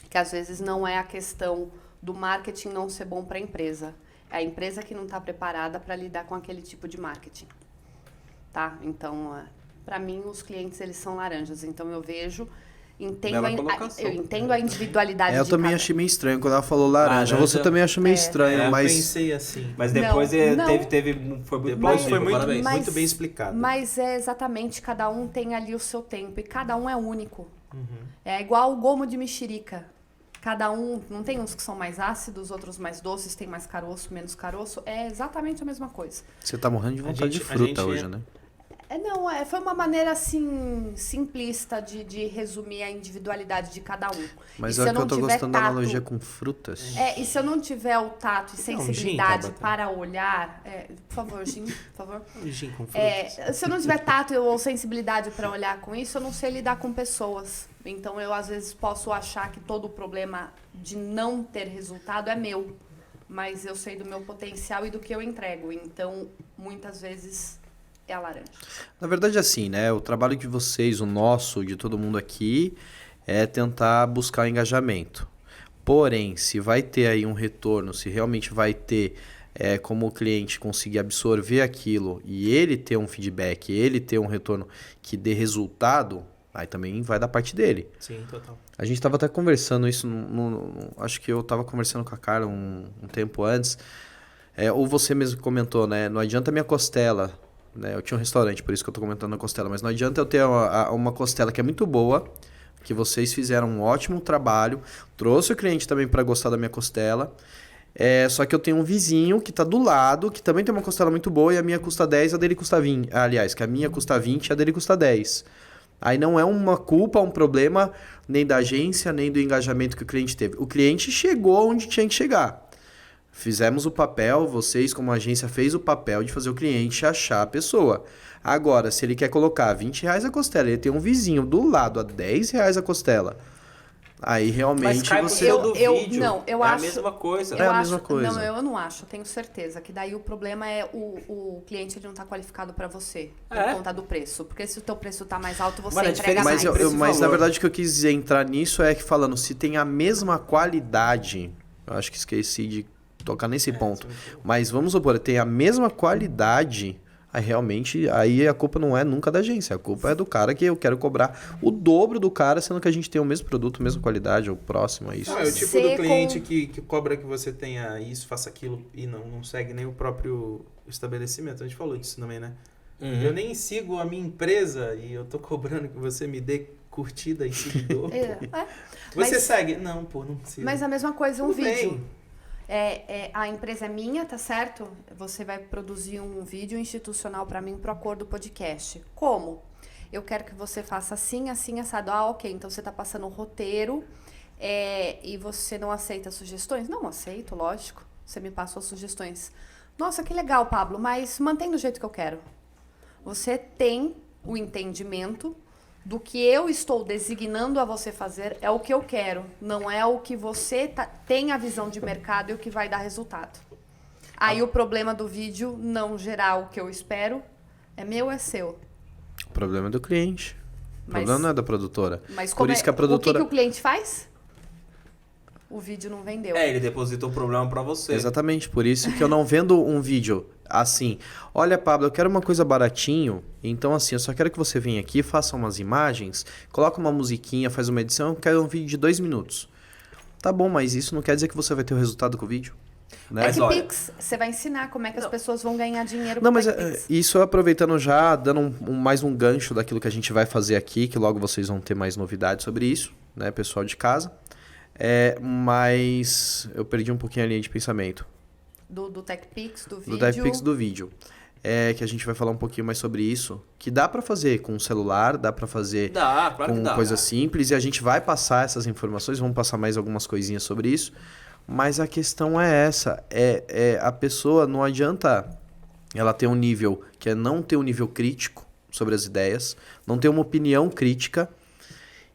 S3: que às vezes não é a questão do marketing não ser bom para a empresa. É a empresa que não está preparada para lidar com aquele tipo de marketing, tá? Então, para mim, os clientes, eles são laranjas. Então, eu vejo, eu entendo a individualidade
S4: eu
S3: de
S4: também
S3: cada...
S4: achei meio estranho quando ela falou laranja. Você também achou meio estranho, mas...
S5: Eu pensei assim.
S2: Mas depois foi muito plausível, parabéns.
S5: Muito bem explicado.
S3: Mas é exatamente, cada um tem ali o seu tempo e cada um é único. É igual o gomo de mexerica. Cada um, não tem uns que são mais ácidos, outros mais doces, tem mais caroço, menos caroço. É exatamente a mesma coisa.
S4: Você tá morrendo de vontade de fruta hoje, né?
S3: Foi uma maneira, assim, simplista de resumir a individualidade de cada um.
S4: Mas é que eu tô gostando da analogia com frutas.
S3: E se eu não tiver o tato e sensibilidade para olhar... por favor, Gin, por favor.
S5: Gin com frutas.
S3: Se eu não tiver tato ou sensibilidade para olhar com isso, eu não sei lidar com pessoas. Então, eu, às vezes, posso achar que todo o problema de não ter resultado é meu. Mas eu sei do meu potencial e do que eu entrego. Então, muitas vezes... é a laranja.
S4: Na verdade, assim, né? O trabalho de vocês, o nosso, de todo mundo aqui, é tentar buscar engajamento. Porém, se vai ter aí um retorno, se realmente vai ter como o cliente conseguir absorver aquilo e ele ter um feedback, ele ter um retorno que dê resultado, aí também vai da parte dele.
S5: Sim, total.
S4: A gente estava até conversando isso, acho que eu estava conversando com a Carla um tempo antes, ou você mesmo comentou, né? Não adianta minha costela... Eu tinha um restaurante, por isso que eu tô comentando a costela. Mas não adianta eu ter uma costela que é muito boa, que vocês fizeram um ótimo trabalho, trouxe o cliente também para gostar da minha costela. Só que eu tenho um vizinho que tá do lado, que também tem uma costela muito boa e a minha custa 10, a dele custa 20. Aliás, que a minha custa 20 e a dele custa 10. Aí não é uma culpa, um problema nem da agência, nem do engajamento que o cliente teve. O cliente chegou onde tinha que chegar. Fizemos o papel, vocês como agência fez o papel de fazer o cliente achar a pessoa. Agora, se ele quer colocar R$20 a costela, ele tem um vizinho do lado a R$10 a costela. Aí
S2: Mas
S4: realmente
S2: cai pro
S4: você...
S2: seu do vídeo.
S3: Não, eu
S2: é
S3: acho,
S2: a mesma coisa.
S4: É a mesma coisa.
S3: Não, eu não acho, eu tenho certeza. Que daí o problema é o cliente ele não tá qualificado para você, por conta do preço. Porque se o teu preço tá mais alto, você
S2: Mano, a
S3: entrega
S2: diferença-
S3: mais.
S4: Mas na
S2: valor.
S4: verdade o que eu quis entrar nisso é que falando, se tem a mesma qualidade, eu acho que esqueci de tocar nesse ponto, mas vamos supor, tem a mesma qualidade, aí realmente, aí a culpa não é nunca da agência, a culpa é do cara que eu quero cobrar o dobro do cara, sendo que a gente tem o mesmo produto, mesma qualidade, ou próximo a isso.
S5: Não, é o tipo
S3: Você
S5: do cliente que cobra que você tenha isso, faça aquilo e não segue nem o próprio estabelecimento. A gente falou disso também, né? Eu nem sigo a minha empresa e eu tô cobrando que você me dê curtida e seguidor. Você
S3: Mas-
S5: segue? Não, pô, não sigo.
S3: Mas a mesma coisa, um
S5: Tudo
S3: vídeo.
S5: bem.
S3: A empresa é minha, tá certo? Você vai produzir um vídeo institucional para mim pro Acordo Podcast. Como? Eu quero que você faça assim, assim, assado. Ah, ok. Então você tá passando um roteiro e você não aceita sugestões? Não aceito, lógico. Você me passou sugestões. Nossa, que legal, Pablo, mas mantém do jeito que eu quero. Você tem o entendimento do que eu estou designando a você fazer é o que eu quero, não é o que você tem a visão de mercado e o que vai dar resultado. Aí o problema do vídeo não gerar o que eu espero é meu, é seu.
S4: O problema é do cliente, o
S3: Mas-
S4: problema não é da produtora.
S3: Mas
S4: Por
S3: como
S4: isso que a produtora...
S3: o que o cliente faz? O vídeo não vendeu.
S2: Ele depositou o problema pra você.
S4: Exatamente, por isso que eu não vendo um vídeo assim. Olha, Pablo, eu quero uma coisa baratinho, então assim, eu só quero que você venha aqui, faça umas imagens, coloca uma musiquinha, faz uma edição, eu quero um vídeo de 2 minutos. Tá bom, mas isso não quer dizer que você vai ter o resultado com o vídeo, né?
S2: Mas olha-
S3: TechPix, você vai ensinar como é que as pessoas vão ganhar dinheiro
S4: Não,
S3: com
S4: mas
S3: TechPix.
S4: isso aproveitando já, dando mais um gancho daquilo que a gente vai fazer aqui, que logo vocês vão ter mais novidades sobre isso, né, pessoal de casa. Mas eu perdi um pouquinho a linha de pensamento.
S3: Do TechPix, do vídeo.
S4: Do TechPix do vídeo. Que a gente vai falar um pouquinho mais sobre isso. Que dá pra fazer com o celular, dá pra fazer
S2: Dá, claro que
S4: com
S2: dá.
S4: coisa simples. E a gente vai passar essas informações, vamos passar mais algumas coisinhas sobre isso. Mas a questão é essa. A pessoa não adianta ela ter um nível que é não ter um nível crítico sobre as ideias, não ter uma opinião crítica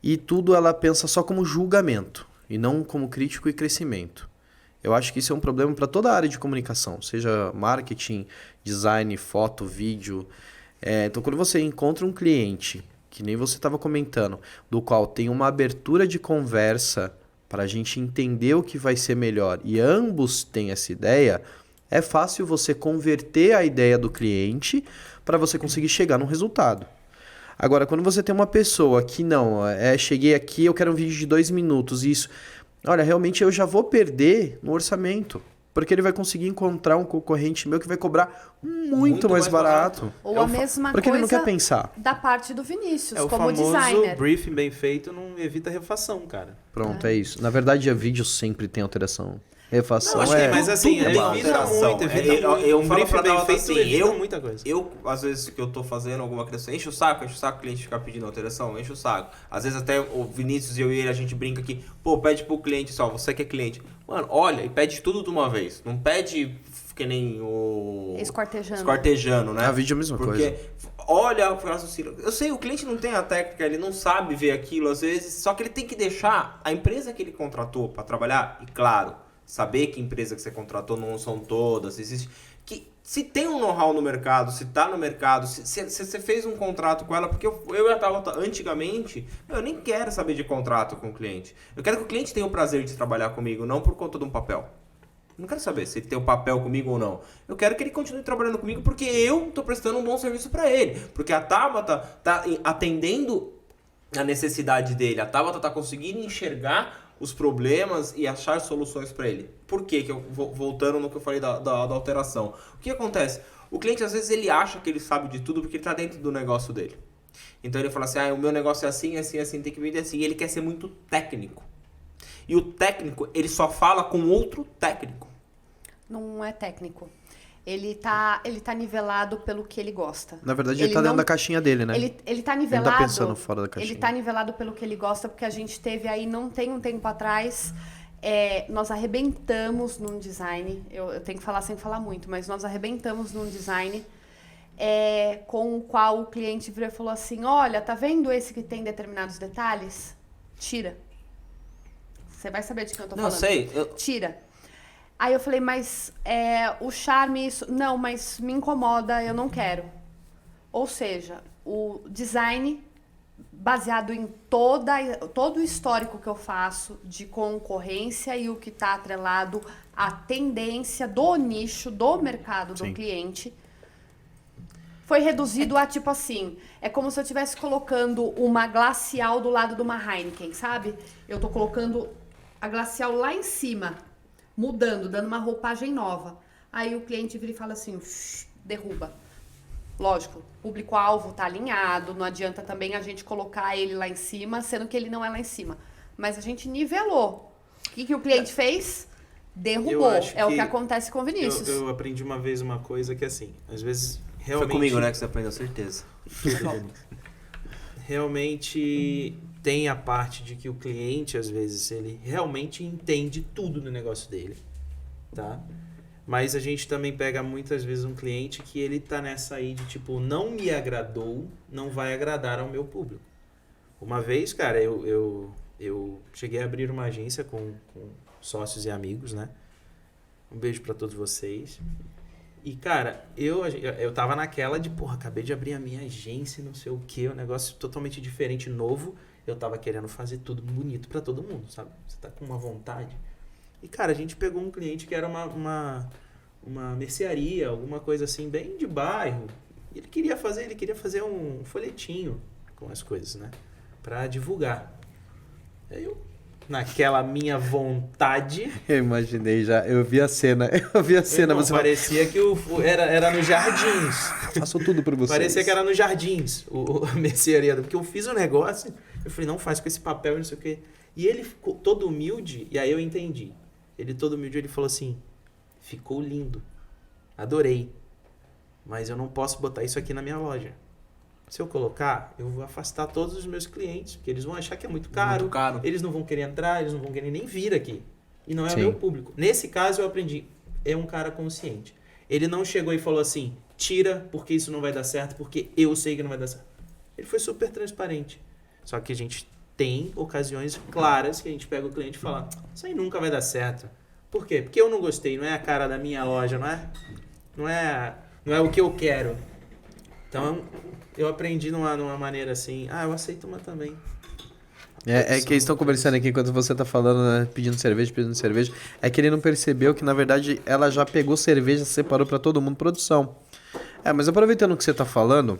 S4: e tudo ela pensa só como julgamento e não como crítico e crescimento. Eu acho que isso é um problema para toda a área de comunicação, seja marketing, design, foto, vídeo. Então, quando você encontra um cliente, que nem você estava comentando, do qual tem uma abertura de conversa para a gente entender o que vai ser melhor e ambos têm essa ideia, é fácil você converter a ideia do cliente para você conseguir chegar num resultado. Agora, quando você tem uma pessoa que não, cheguei aqui, eu quero um vídeo de 2 minutos, isso, olha, realmente eu já vou perder no orçamento, porque ele vai conseguir encontrar um concorrente meu que vai cobrar muito mais barato.
S3: Ou a mesma
S4: Porque
S3: coisa
S4: ele não quer pensar.
S3: da parte do Vinícius,
S5: É o
S3: como
S5: famoso
S3: designer.
S5: briefing bem feito não evita refação, cara.
S4: Pronto, é isso. Na verdade, a vídeo sempre tem alteração. Refação
S5: Não, acho que mas assim,
S2: tudo é uma
S5: evita
S2: alteração.
S5: muito,
S2: Eu
S5: um
S2: falo
S5: briefing
S2: pra
S5: bem
S2: Tabata
S5: feito
S2: assim,
S5: evita muita coisa.
S2: Eu, às vezes, que eu tô fazendo alguma criação, enche o saco o cliente ficar pedindo alteração, enche o saco. Às vezes até o Vinícius e eu e ele, a gente brinca aqui, pô, pede pro cliente só, você que é cliente. Mano, olha, e pede tudo de uma vez. Não pede que nem o... Esquartejando, né?
S4: A vídeo é a mesma coisa.
S2: Olha, eu sei, o cliente não tem a técnica, ele não sabe ver aquilo às vezes, só que ele tem que deixar a empresa que ele contratou para trabalhar, e claro, saber que empresa que você contratou não são todas, existe, que se tem um know-how no mercado, se tá no mercado, se você fez um contrato com ela, porque eu e a Tabata, antigamente, eu nem quero saber de contrato com o cliente. Eu quero que o cliente tenha o prazer de trabalhar comigo, não por conta de um papel. Não quero saber se ele tem o papel comigo ou não. Eu quero que ele continue trabalhando comigo porque eu tô prestando um bom serviço para ele. Porque a Tabata tá atendendo a necessidade dele. A Tabata tá conseguindo enxergar os problemas e achar soluções para ele. Por quê? Que eu voltando no que eu falei da alteração. O que acontece? O cliente às vezes ele acha que ele sabe de tudo porque ele tá dentro do negócio dele. Então ele fala assim, o meu negócio é assim, assim, assim, tem que vender assim. E ele quer ser muito técnico. E o técnico, ele só fala com outro técnico.
S3: Não é técnico. Ele tá nivelado pelo que ele gosta.
S4: Na verdade, ele tá dentro da caixinha dele, né?
S3: Ele tá nivelado.
S4: Ele tá pensando fora da caixinha.
S3: Ele tá nivelado pelo que ele gosta, porque a gente teve aí, não tem um tempo atrás, Nós arrebentamos num design, eu tenho que falar sem falar muito, mas nós arrebentamos num design com o qual o cliente virou e falou assim, olha, tá vendo esse que tem determinados detalhes? Tira. Você vai saber de quem eu tô falando.
S2: Não, sei.
S3: Tira. Aí eu falei, mas o charme, isso... Não, mas me incomoda, eu não quero. Ou seja, o design baseado em todo o histórico que eu faço de concorrência e o que está atrelado à tendência do nicho, do mercado do cliente, foi reduzido a tipo assim, é como se eu estivesse colocando uma glacial do lado de uma Heineken, sabe? Eu tô colocando a glacial lá em cima, mudando, dando uma roupagem nova. Aí o cliente vira e fala assim, derruba. Lógico, o público-alvo tá alinhado, não adianta também a gente colocar ele lá em cima, sendo que ele não é lá em cima. Mas a gente nivelou. O que o cliente fez? Derrubou. É o que acontece com o Vinícius.
S5: Eu aprendi uma vez uma coisa que assim, às vezes realmente...
S2: Foi comigo, né, que você aprendeu, certeza.
S5: Realmente tem a parte de que o cliente, às vezes, ele realmente entende tudo no negócio dele, tá? Mas a gente também pega muitas vezes um cliente que ele tá nessa aí de tipo, não me agradou, não vai agradar ao meu público. Uma vez, cara, eu cheguei a abrir uma agência com sócios e amigos, né? Um beijo pra todos vocês. E, cara, eu tava naquela de, porra, acabei de abrir a minha agência, não sei o quê, um negócio totalmente diferente, novo. Eu tava querendo fazer tudo bonito pra todo mundo, sabe? Você tá com uma vontade. E, cara, a gente pegou um cliente que era uma mercearia, alguma coisa assim, bem de bairro. E ele queria fazer um folhetinho com as coisas, né? Pra divulgar. Aí eu, naquela minha vontade...
S4: Eu imaginei já, eu vi a cena. Você
S5: parecia que era nos Jardins.
S4: Faço tudo por vocês.
S5: Parecia que era nos Jardins, a mercearia. Porque eu fiz o negócio, eu falei, não faz com esse papel e não sei o quê. E ele ficou todo humilde, e aí eu entendi. Ele todo humilde, ele falou assim, ficou lindo, adorei, mas eu não posso botar isso aqui na minha loja. Se eu colocar, eu vou afastar todos os meus clientes, porque eles vão achar que é muito caro, eles não vão querer entrar, eles não vão querer nem vir aqui. E não é o meu público. Nesse caso eu aprendi, é um cara consciente. Ele não chegou e falou assim, tira porque isso não vai dar certo, porque eu sei que não vai dar certo. Ele foi super transparente. Só que a gente tem ocasiões claras que a gente pega o cliente e fala, isso aí nunca vai dar certo. Por quê? Porque eu não gostei, não é a cara da minha loja, não é o que eu quero. Então, eu aprendi numa maneira assim, eu aceito uma também.
S4: É que eles estão conversando aqui enquanto você tá falando, né, pedindo cerveja. É que ele não percebeu que, na verdade, ela já pegou cerveja, separou pra todo mundo, produção. Mas aproveitando o que você tá falando...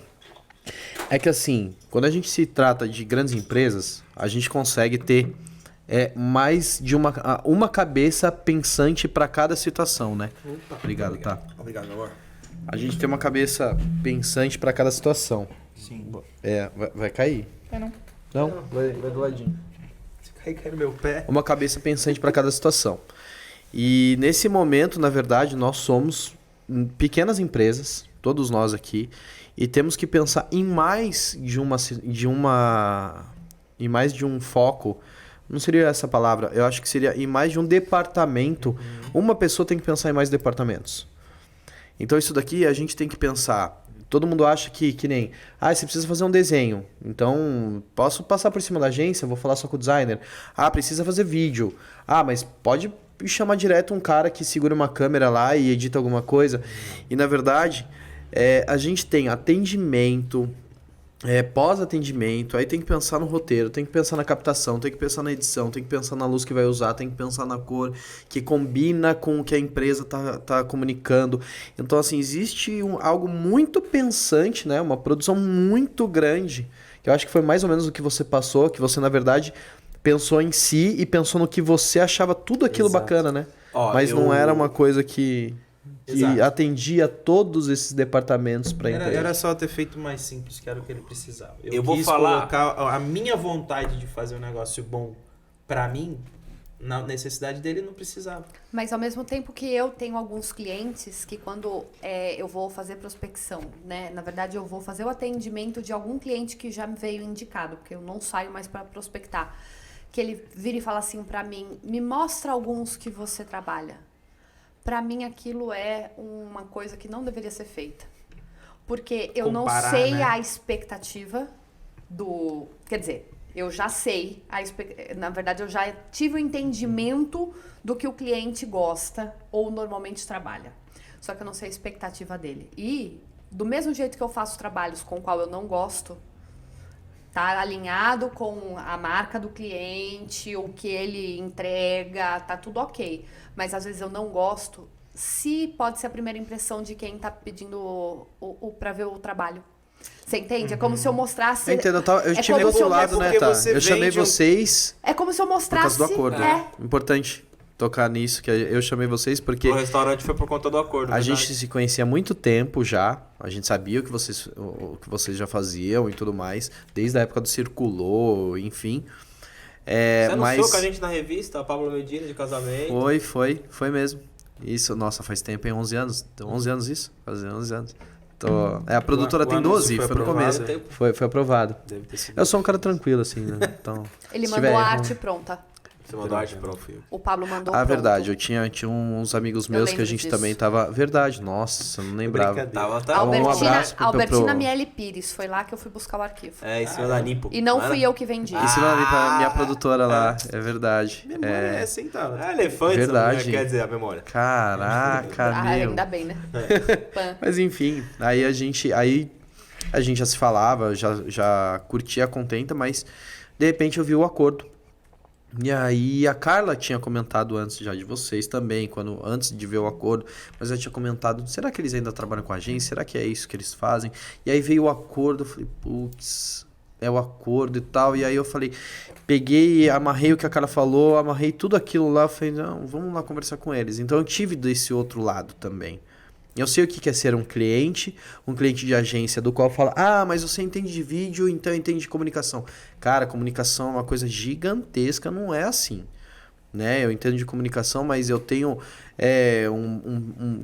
S4: É que assim, quando a gente se trata de grandes empresas, a gente consegue ter mais de uma cabeça pensante para cada situação, né?
S5: Opa,
S4: obrigado, tá?
S2: Obrigado, meu amor.
S4: A gente tem uma cabeça pensante para cada situação.
S2: Sim.
S4: Vai cair? Não, vai do ladinho.
S5: Se cair no meu pé.
S4: Uma cabeça pensante para cada situação. E nesse momento, na verdade, nós somos pequenas empresas, todos nós aqui, e temos que pensar em mais de um foco. Não seria essa palavra. Eu acho que seria em mais de um departamento. Uma pessoa tem que pensar em mais departamentos. Então isso daqui a gente tem que pensar. Todo mundo acha que nem... você precisa fazer um desenho. Então, posso passar por cima da agência? Vou falar só com o designer. Precisa fazer vídeo. Mas pode chamar direto um cara que segura uma câmera lá e edita alguma coisa. E na verdade... a gente tem atendimento, pós-atendimento, aí tem que pensar no roteiro, tem que pensar na captação, tem que pensar na edição, tem que pensar na luz que vai usar, tem que pensar na cor que combina com o que a empresa tá comunicando. Então, assim, existe algo muito pensante, né? Uma produção muito grande, que eu acho que foi mais ou menos o que você passou, que você, na verdade, pensou em si e pensou no que você achava tudo aquilo bacana, né? Mas não era uma coisa que atendia todos esses departamentos para a empresa.
S5: Era só ter feito mais simples, que era o que ele precisava.
S2: Eu vou falar...
S5: colocar a minha vontade de fazer um negócio bom para mim, na necessidade dele, não precisava.
S3: Mas ao mesmo tempo que eu tenho alguns clientes que quando eu vou fazer prospecção, né? Na verdade, eu vou fazer o atendimento de algum cliente que já me veio indicado, porque eu não saio mais para prospectar. que ele vira e fala assim pra mim, me mostra alguns que você trabalha. Pra mim aquilo é uma coisa que não deveria ser feita. Porque eu não sei, né, a expectativa do... Quer dizer, eu já sei, na verdade eu já tive o entendimento do que o cliente gosta ou normalmente trabalha. Só que eu não sei a expectativa dele. E, do mesmo jeito que eu faço trabalhos com o qual eu não gosto, tá alinhado com a marca do cliente, o que ele entrega, tá tudo ok. Mas às vezes eu não gosto, se pode ser a primeira impressão de quem tá pedindo pra ver o trabalho. Você entende? É como se eu mostrasse...
S4: Eu entendo, eu
S3: é
S4: tive do outro lado, né, tá? Eu chamei vocês
S3: É como se eu
S4: por
S3: mostrasse...
S4: causa do acordo. Importante tocar nisso, que eu chamei vocês porque...
S2: O restaurante foi por conta do acordo,
S4: A gente se conhecia há muito tempo já, a gente sabia o que vocês já faziam e tudo mais, desde a época do Circulou, enfim.
S2: Você anunciou com a gente na revista, a Pablo Medina, de casamento?
S4: Foi mesmo. Isso, nossa, faz tempo, hein? 11 anos. 11 anos isso? Faz 11 anos. A produtora tem 12, foi no começo. Foi aprovado.
S5: Deve ter sido.
S4: Eu sou um cara tranquilo, assim, né? Então,
S3: Ele
S4: se
S3: mandou
S4: tiver
S3: a
S4: erro-
S3: arte pronta.
S2: Você mandou arte pro filho.
S3: O Pablo mandou
S4: Ah,
S3: pronto.
S4: verdade. Eu tinha uns amigos meus que a
S3: lembro
S4: gente
S3: disso.
S4: também tava... Verdade, nossa, eu não lembrava.
S5: Brincadeira.
S2: Tá.
S4: Um abraço pro-
S3: Albertina
S4: pro-
S3: Miele Pires, foi lá que eu fui buscar o arquivo.
S2: É, em cima da Nipo.
S3: E não
S2: era?
S3: fui eu que vendi.
S4: Em cima ali pra minha produtora lá, é verdade.
S5: Memória é assim, tá?
S2: É elefante,
S4: Verdade.
S2: né? Quer dizer, a memória.
S4: Caraca,
S3: Ah,
S4: meu.
S3: ainda bem, né? Pan.
S4: Mas enfim, aí a gente já se falava, já curtia a Contenta, mas de repente eu vi o acordo. E aí a Carla tinha comentado antes já de vocês também, antes de ver o acordo, mas ela tinha comentado, será que eles ainda trabalham com a agência? Será que é isso que eles fazem? E aí veio o acordo, eu falei, putz, é o acordo e tal. E aí eu falei, peguei, amarrei o que a Carla falou, amarrei tudo aquilo lá, falei, não, vamos lá conversar com eles. Então eu tive desse outro lado também. Eu sei o que é ser um cliente de agência, do qual fala, mas você entende de vídeo, então entende de comunicação. Cara, comunicação é uma coisa gigantesca, não é assim. Né? Eu entendo de comunicação, mas eu tenho,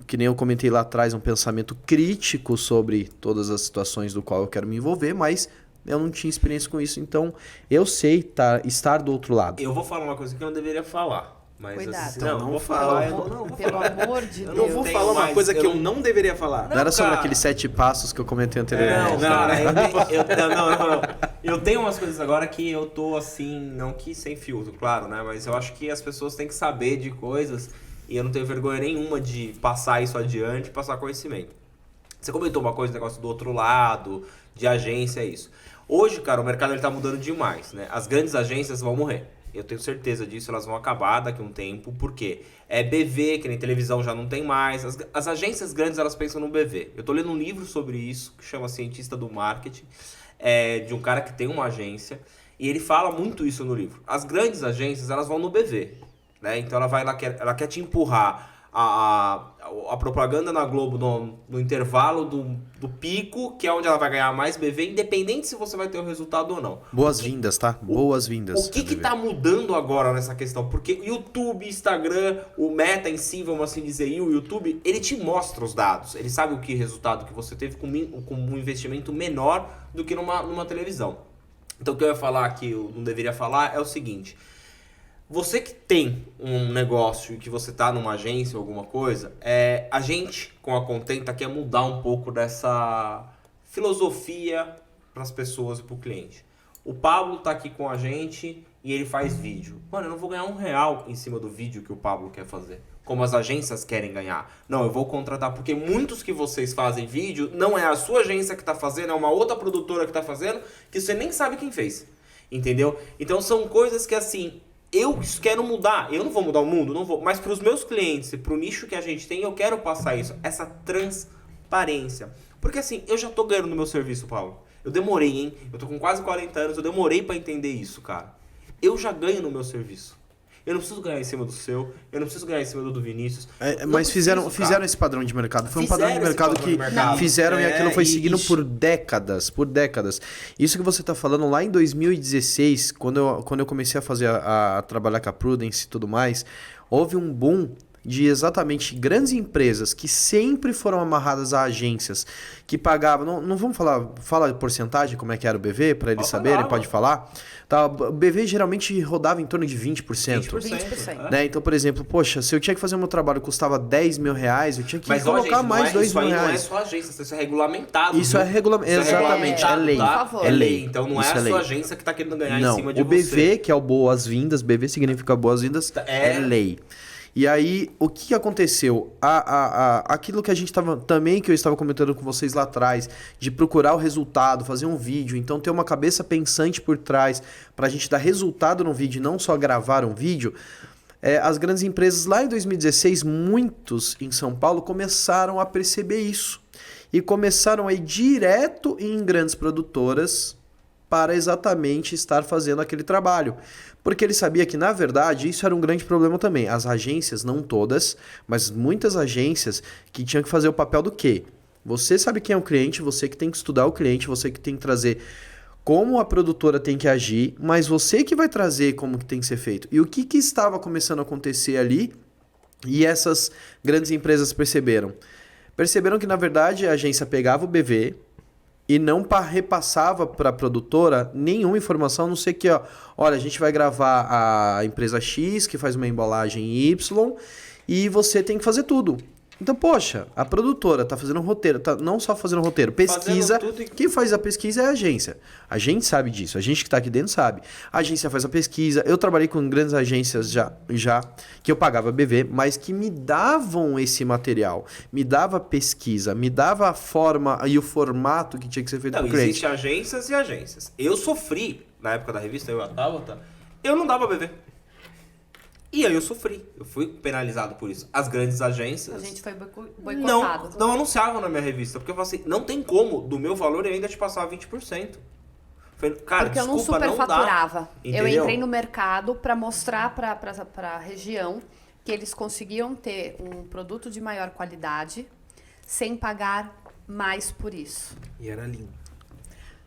S4: que nem eu comentei lá atrás, um pensamento crítico sobre todas as situações do qual eu quero me envolver, mas eu não tinha experiência com isso, então eu sei estar do outro lado.
S2: Eu vou falar uma coisa que eu não deveria falar. Mas
S3: Cuidado.
S2: assim,
S5: Então
S2: não
S5: não
S2: vou
S5: fala.
S2: falar. Eu não vou
S3: Pelo
S2: falar.
S3: amor de
S2: Eu
S3: Deus.
S5: Eu vou
S2: tenho
S5: falar uma
S2: mais,
S5: coisa que
S2: eu
S5: eu não deveria falar.
S4: Não era sobre
S2: cara.
S4: aqueles 7 passos que eu comentei anteriormente.
S2: Não, cara, eu tenho umas coisas agora que eu tô assim, não que sem filtro, claro, né? Mas eu acho que as pessoas têm que saber de coisas e eu não tenho vergonha nenhuma de passar isso adiante, passar conhecimento. Você comentou uma coisa, negócio do outro lado, de agência, é isso. Hoje, cara, o mercado ele tá mudando demais, né? As grandes agências vão morrer. Eu tenho certeza disso, elas vão acabar daqui a um tempo, porque é BV, que nem televisão já não tem mais. As agências grandes, elas pensam no BV. Eu tô lendo um livro sobre isso, que chama Cientista do Marketing, de um cara que tem uma agência, e ele fala muito isso no livro. As grandes agências, elas vão no BV, né? Então ela quer te empurrar a propaganda na Globo no intervalo do pico, que é onde ela vai ganhar mais BV, independente se você vai ter o resultado ou não.
S4: Boas-vindas, tá? Boas-vindas.
S2: O que tá mudando agora nessa questão? Porque YouTube, Instagram, o Meta em si, vamos assim dizer, e o YouTube, ele te mostra os dados. Ele sabe o que resultado que você teve com um investimento menor do que numa televisão. Então o que eu ia falar que eu não deveria falar é o seguinte: você que tem um negócio e que você tá numa agência ou alguma coisa, a gente com a Contenta quer mudar um pouco dessa filosofia para as pessoas e para o cliente. O Pablo tá aqui com a gente e ele faz vídeo. Mano, eu não vou ganhar R$1 em cima do vídeo que o Pablo quer fazer, como as agências querem ganhar. Não, eu vou contratar, porque muitos que vocês fazem vídeo, não é a sua agência que tá fazendo, é uma outra produtora que tá fazendo, que você nem sabe quem fez. Entendeu? Então são coisas que assim, eu quero mudar. Eu não vou mudar o mundo, não vou. Mas para os meus clientes e para o nicho que a gente tem, eu quero passar isso, essa transparência. Porque assim, eu já tô ganhando no meu serviço, Paulo. Eu demorei, hein? Eu tô com quase 40 anos, eu demorei para entender isso, cara. Eu já ganho no meu serviço. Eu não preciso ganhar em cima do seu, eu não preciso ganhar em cima do Vinícius.
S4: Mas fizeram esse padrão de mercado. Foi um padrão de mercado que fizeram e aquilo foi seguindo por décadas. Isso que você tá falando lá em 2016, quando eu comecei a fazer a trabalhar com a Prudence e tudo mais, houve um boom de exatamente grandes empresas que sempre foram amarradas a agências que pagavam, não vamos fala de porcentagem, como é que era o BV, para eles saberem, pode falar. Tá, o BV geralmente rodava em torno de 20%.
S3: 20%.
S4: Né? Então, por exemplo, poxa, se eu tinha que fazer o meu trabalho custava 10 mil reais, eu tinha que
S2: Mas,
S4: colocar
S2: gente,
S4: mais 2
S2: isso
S4: mil
S2: aí
S4: reais.
S2: não é só agência, isso é regulamentado.
S4: Isso
S2: viu?
S4: é regulamento.
S2: Isso é
S4: Exatamente, é
S2: regulamentado,
S4: lei.
S2: tá?
S3: Por favor.
S2: É lei. Então não é
S4: Isso
S2: a
S4: é lei.
S2: sua agência que tá querendo ganhar em
S4: Não,
S2: cima de
S4: o
S2: você.
S4: BV, que é o boas-vindas, BV significa boas-vindas, é lei. E aí, o que aconteceu? Aquilo que a gente estava também, que eu estava comentando com vocês lá atrás, de procurar o resultado, fazer um vídeo, então ter uma cabeça pensante por trás, para a gente dar resultado no vídeo e não só gravar um vídeo. As grandes empresas lá em 2016, muitos em São Paulo, começaram a perceber isso. E começaram a ir direto em grandes produtoras para exatamente estar fazendo aquele trabalho. Porque ele sabia que, na verdade, isso era um grande problema também. As agências, não todas, mas muitas agências que tinham que fazer o papel do quê? Você sabe quem é o cliente, você que tem que estudar o cliente, você que tem que trazer como a produtora tem que agir, mas você que vai trazer como que tem que ser feito. E o que estava começando a acontecer ali, e essas grandes empresas perceberam? Perceberam que, na verdade, a agência pegava o BV e não repassava para a produtora nenhuma informação, a não ser que, olha, a gente vai gravar a empresa X, que faz uma embalagem Y, e você tem que fazer tudo. Então, poxa, a produtora tá fazendo um roteiro, tá não só fazendo roteiro, pesquisa. Quem faz a pesquisa é a agência. A gente sabe disso, a gente que tá aqui dentro sabe. A agência faz a pesquisa. Eu trabalhei com grandes agências já que eu pagava BV, mas que me davam esse material, me dava pesquisa, me dava a forma e o formato que tinha que ser feito pro cliente.
S2: Existem agências e agências. Eu sofri, na época da revista, eu e a Tabata, eu não dava BV. E aí eu sofri, eu fui penalizado por isso. As grandes agências...
S3: A gente foi boicotado.
S2: Não anunciavam na minha revista, porque eu falei assim, não tem como, do meu valor eu ainda te passar 20%. Falei, cara,
S3: porque
S2: desculpa,
S3: eu não superfaturava. Eu
S2: Entendeu?
S3: entrei no mercado para mostrar para a região que eles conseguiam ter um produto de maior qualidade sem pagar mais por isso.
S5: E era lindo.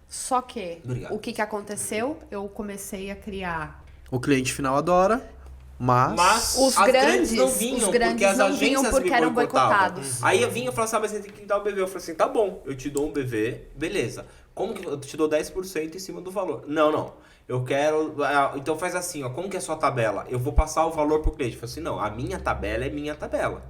S3: Só que,
S2: Obrigado.
S3: o que aconteceu? Eu comecei a criar...
S4: O cliente final adora, mas
S3: Os
S2: as
S3: grandes
S2: não vinham,
S3: os grandes
S2: porque as
S3: não vinham
S2: agências
S3: porque
S2: me
S3: eram
S2: boicotavam.
S3: boicotados.
S2: Aí eu vinha e falava assim, mas você tem que me dar o BV. Eu falei assim, tá bom, eu te dou um BV, beleza. Como que eu te dou 10% em cima do valor? Não. Eu quero... Então faz assim, ó, como que é a sua tabela? Eu vou passar o valor pro cliente. Eu falei assim, não, a minha tabela é minha tabela.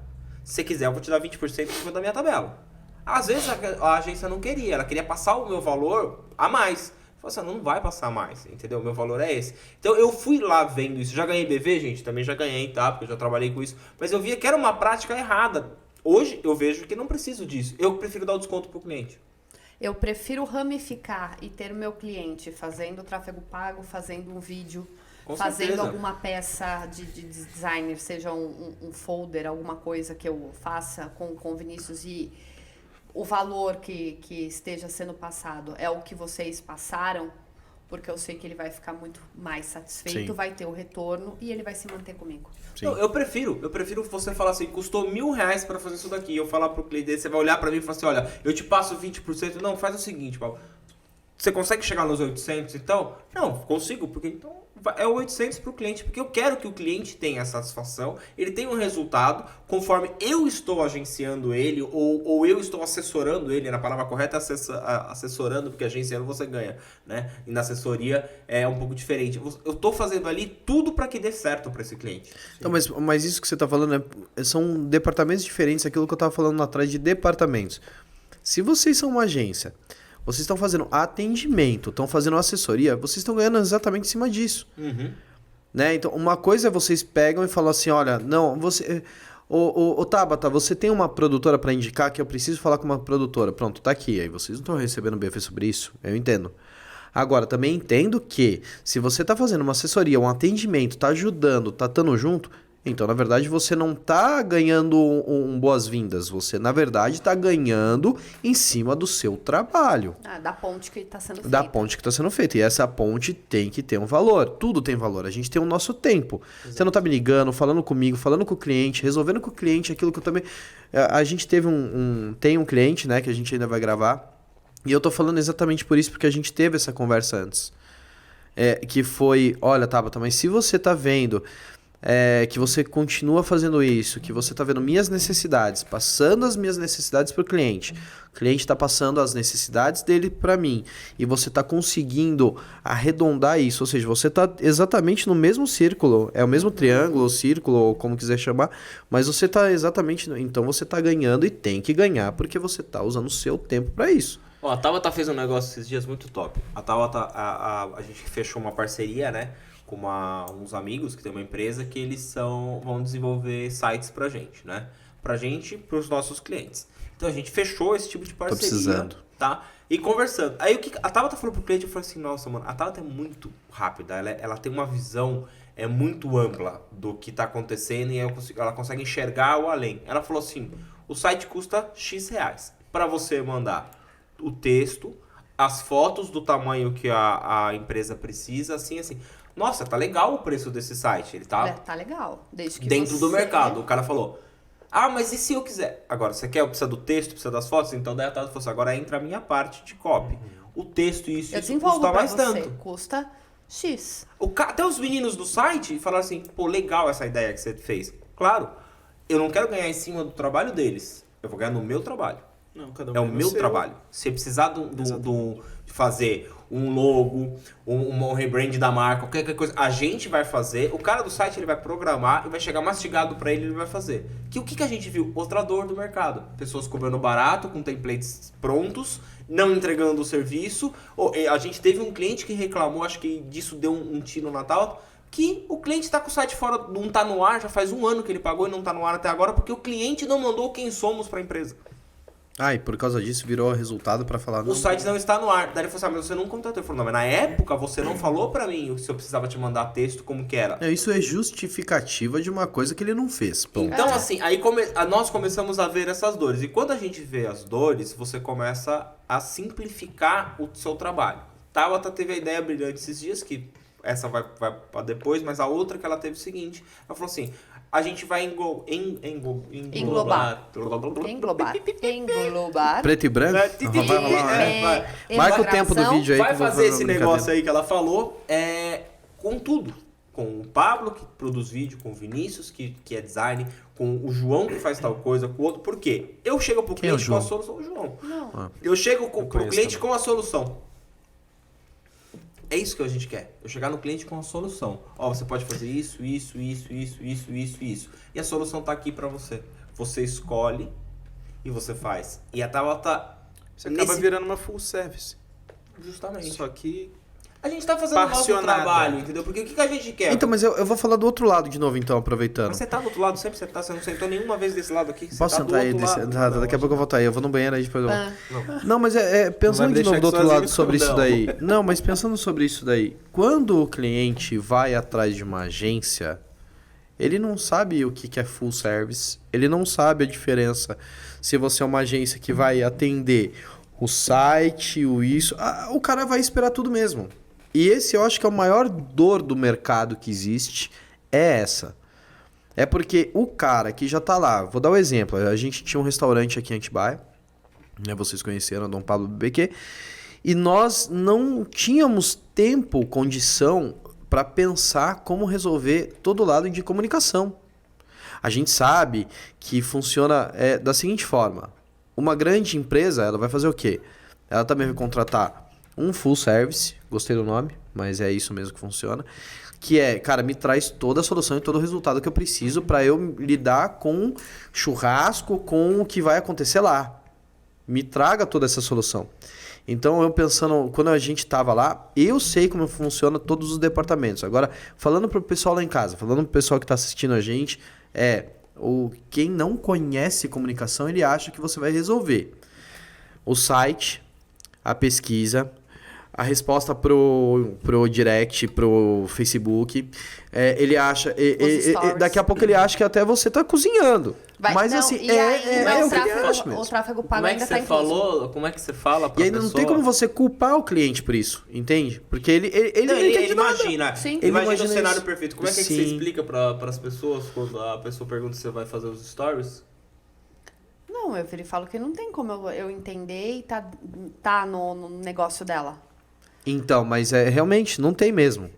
S2: Se você quiser, eu vou te dar 20% em cima da minha tabela. Às vezes a agência não queria, ela queria passar o meu valor a mais. Eu falei assim, não vai passar mais, entendeu? O meu valor é esse. Então eu fui lá vendo isso. Já ganhei BV, gente? Também já ganhei, tá? Porque eu já trabalhei com isso. Mas eu via que era uma prática errada. Hoje eu vejo que não preciso disso. Eu prefiro dar o desconto pro cliente.
S3: Eu prefiro ramificar e ter o meu cliente fazendo tráfego pago, fazendo um vídeo,
S2: Com
S3: fazendo
S2: certeza.
S3: alguma peça de designer, seja um folder, alguma coisa que eu faça com o Vinícius e o valor que esteja sendo passado é o que vocês passaram, porque eu sei que ele vai ficar muito mais satisfeito,
S4: Sim.
S3: vai ter o retorno e ele vai se manter comigo.
S4: Sim.
S2: Não, eu prefiro você falar assim, custou R$1.000 pra fazer isso daqui. Eu falar pro cliente dele, você vai olhar pra mim e falar assim, olha, eu te passo 20%. Não, faz o seguinte, Paulo. Você consegue chegar nos 800 então? Não, consigo, porque então é o 800 pro cliente, porque eu quero que o cliente tenha satisfação, ele tenha um resultado, conforme eu estou agenciando ele, ou eu estou assessorando ele, na palavra correta é assessorando, porque agenciando você ganha, né? E na assessoria é um pouco diferente. Eu estou fazendo ali tudo para que dê certo para esse cliente.
S4: Então, mas isso que você está falando são departamentos diferentes, aquilo que eu estava falando lá atrás de departamentos. Se vocês são uma agência, vocês estão fazendo atendimento, estão fazendo assessoria, vocês estão ganhando exatamente em cima disso.
S2: Uhum.
S4: Né? Então, uma coisa é vocês pegam e falam assim, olha, não, você... Ô Tabata, você tem uma produtora para indicar que eu preciso falar com uma produtora. Pronto, tá aqui. Aí vocês não estão recebendo BF sobre isso, eu entendo. Agora, também entendo que se você está fazendo uma assessoria, um atendimento, está ajudando, está estando junto, então, na verdade, você não está ganhando boas-vindas. Você, na verdade, está ganhando em cima do seu trabalho.
S3: Da ponte que está sendo feita.
S4: Da ponte que está sendo feita. E essa ponte tem que ter um valor. Tudo tem valor. A gente tem o nosso tempo. Exato. Você não está me ligando, falando comigo, falando com o cliente, resolvendo com o cliente aquilo que eu também... A gente teve tem um cliente, né, que a gente ainda vai gravar. E eu tô falando exatamente por isso, porque a gente teve essa conversa antes. Que foi, olha, Tabata, mas se você tá vendo que você continua fazendo isso, que você está vendo minhas necessidades, passando as minhas necessidades para o cliente está passando as necessidades dele para mim, e você está conseguindo arredondar isso, ou seja, você está exatamente no mesmo círculo, é o mesmo triângulo, ou círculo, ou como quiser chamar, mas você está exatamente, então você está ganhando e tem que ganhar, porque você está usando o seu tempo para isso.
S2: Ó, a Tabata fez um negócio esses dias muito top. A Tabata, a gente fechou uma parceria, né? Com uns amigos que tem uma empresa que eles vão desenvolver sites pra gente, né? Pra gente e pros nossos clientes. Então a gente fechou esse tipo de parceria.
S4: Tô precisando.
S2: Tá? E conversando. Aí o que a Tabata falou pro cliente, eu falei assim, nossa, mano, a Tabata é muito rápida, ela tem uma visão muito ampla do que tá acontecendo e ela consegue enxergar o além. Ela falou assim, o site custa X reais pra você mandar o texto, as fotos do tamanho que a empresa precisa, assim. Nossa, tá legal o preço desse site. Ele tá
S3: legal. Desde que
S2: dentro do mercado. O cara falou, mas e se eu quiser? Agora, você precisa do texto, precisa das fotos? Então daí a Tata falou assim, agora entra a minha parte de copy. O texto e isso custa mais tanto.
S3: Custa X.
S2: Até os meninos do site falaram assim, pô, legal essa ideia que você fez. Claro, eu não quero ganhar em cima do trabalho deles. Eu vou ganhar no meu trabalho.
S5: Não, cada um
S2: é o meu trabalho. Se precisar de fazer um logo, um rebrand da marca, qualquer coisa, a gente vai fazer. O cara do site ele vai programar e vai chegar mastigado pra ele vai fazer. O que a gente viu? Outra dor do mercado. Pessoas cobrando barato, com templates prontos, não entregando o serviço. A gente teve um cliente que reclamou, acho que disso deu um tiro no Natal, que o cliente tá com o site fora, não tá no ar, já faz 1 ano que ele pagou e não tá no ar até agora, porque o cliente não mandou quem somos pra empresa.
S4: E por causa disso virou resultado pra falar...
S2: O site não está no ar. Daí ele falou assim, mas você não contratou. Ele falou, não, mas na época você não falou pra mim se eu precisava te mandar texto, como que era.
S4: Isso é justificativa de uma coisa que ele não fez. Ponto.
S2: Então, assim, aí nós começamos a ver essas dores. E quando a gente vê as dores, você começa a simplificar o seu trabalho. Tabata teve a ideia brilhante esses dias, que essa vai pra depois, mas a outra que ela teve o seguinte. Ela falou assim... A gente vai englobar.
S4: Preto e branco? Marca o tempo do vídeo aí.
S2: Vai fazer esse negócio aí que ela falou com tudo. Com o Pablo, que produz vídeo, com o Vinícius, que é design, com o João, que faz tal coisa, com o outro. Por quê? Eu chego pro cliente com a solução. O João. Não. Eu chego pro cliente com a solução. É isso que a gente quer. Eu chegar no cliente com a solução. Você pode fazer isso. E a solução tá aqui pra você. Você escolhe e você faz. E a Tabata...
S5: Você acaba virando uma full service.
S2: Justamente.
S5: Só que...
S2: A gente tá fazendo o nosso trabalho, entendeu? Porque o que a gente quer?
S4: Então, mas eu vou falar do outro lado de novo, então, aproveitando.
S2: Mas você tá do outro lado, sempre você não sentou nenhuma vez desse lado aqui.
S4: Posso sentar aí? Daqui a pouco eu vou estar aí. Eu vou no banheiro aí depois eu volto. Não, mas pensando de novo do outro lado sobre isso daí. Não, mas pensando sobre isso daí. Quando o cliente vai atrás de uma agência, ele não sabe o que é full service. Ele não sabe a diferença. Se você é uma agência que vai atender o site, o cara vai esperar tudo mesmo. E esse eu acho que é o maior dor do mercado que existe, é essa. É porque o cara que já tá lá, vou dar um exemplo, a gente tinha um restaurante aqui em Atibaia, né, vocês conheceram, Dom Pablo BBQ, e nós não tínhamos tempo, condição para pensar como resolver todo o lado de comunicação. A gente sabe que funciona da seguinte forma, uma grande empresa, ela vai fazer o quê? Ela também vai contratar um full service, gostei do nome, mas é isso mesmo que funciona, que cara, me traz toda a solução e todo o resultado que eu preciso para eu lidar com churrasco, com o que vai acontecer lá. Me traga toda essa solução. Então, eu pensando, quando a gente estava lá, eu sei como funciona todos os departamentos. Agora, falando para o pessoal lá em casa, falando para o pessoal que está assistindo a gente, quem não conhece comunicação, ele acha que você vai resolver o site, a pesquisa, a resposta pro direct, pro Facebook, ele acha... daqui a pouco ele acha que até você tá cozinhando. Mas não, assim,
S3: o tráfego pago ainda tá incluso.
S2: Como é que você fala pra
S4: E ainda
S2: pessoa?
S4: não tem como você culpar o cliente por isso, entende? Porque ele
S2: imagina.
S3: Sim.
S2: Ele imagina o cenário
S4: isso.
S2: perfeito. Como é que você explica para as pessoas quando a pessoa pergunta se você vai fazer os stories?
S3: Não, eu falo que não tem como eu entender e tá no negócio dela.
S4: Então, mas realmente não tem mesmo.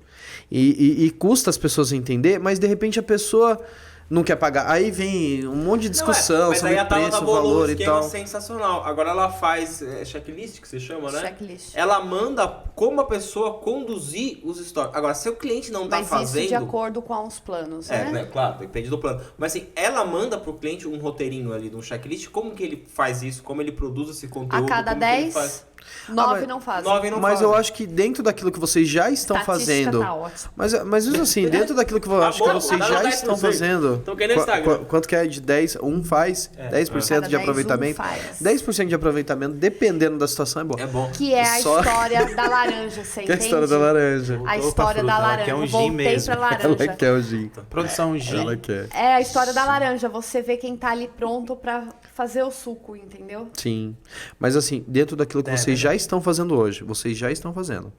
S4: E custa as pessoas entender, mas de repente a pessoa não quer pagar. Aí vem um monte de discussão
S2: mas
S4: sobre
S2: aí a Tabata
S4: preço,
S2: bolou
S4: valor
S2: um
S4: e
S2: esquema
S4: tal.
S2: sensacional. Agora ela faz checklist, que você chama, né?
S3: Checklist.
S2: Ela manda como a pessoa conduzir os stories. Agora, se o cliente não tá
S3: Mas
S2: fazendo...
S3: isso de acordo com os planos, né?
S2: né? Claro, depende do plano. Mas assim, ela manda pro cliente um roteirinho ali, um checklist, como que ele faz isso, como ele produz esse conteúdo.
S3: A cada
S2: como que ele
S3: 10,
S2: faz.
S3: 9
S4: mas
S3: não fazem.
S2: 9 não
S4: Mas
S2: fazem.
S4: eu acho que dentro daquilo que vocês já estão
S3: Estatística
S4: fazendo...
S3: tá ótimo.
S4: Mas isso assim, dentro daquilo que eu acho que
S5: bom,
S4: vocês
S5: dá
S4: já
S5: 10%.
S4: estão fazendo...
S5: Então, quem no Instagram?
S4: Quanto que é de 10? Um faz 10%
S3: Cada
S4: de
S3: 10,
S4: aproveitamento.
S3: faz.
S4: 10% de aproveitamento, dependendo da situação, é bom.
S2: É bom.
S3: Que é a
S4: Só-
S3: história da laranja, você
S4: Que é a
S3: entende?
S4: história da laranja.
S3: A
S5: Voltou pra
S3: história da
S5: fruta, ela
S3: laranja.
S5: quer um gin
S3: Voltei
S5: mesmo.
S3: pra laranja.
S4: Ela quer o gin.
S5: Produção gin.
S4: Ela quer.
S3: É a história da laranja. Você vê quem tá ali pronto pra fazer o suco, entendeu?
S4: Sim. Mas assim, dentro daquilo que vocês já estão fazendo hoje, vocês já estão fazendo.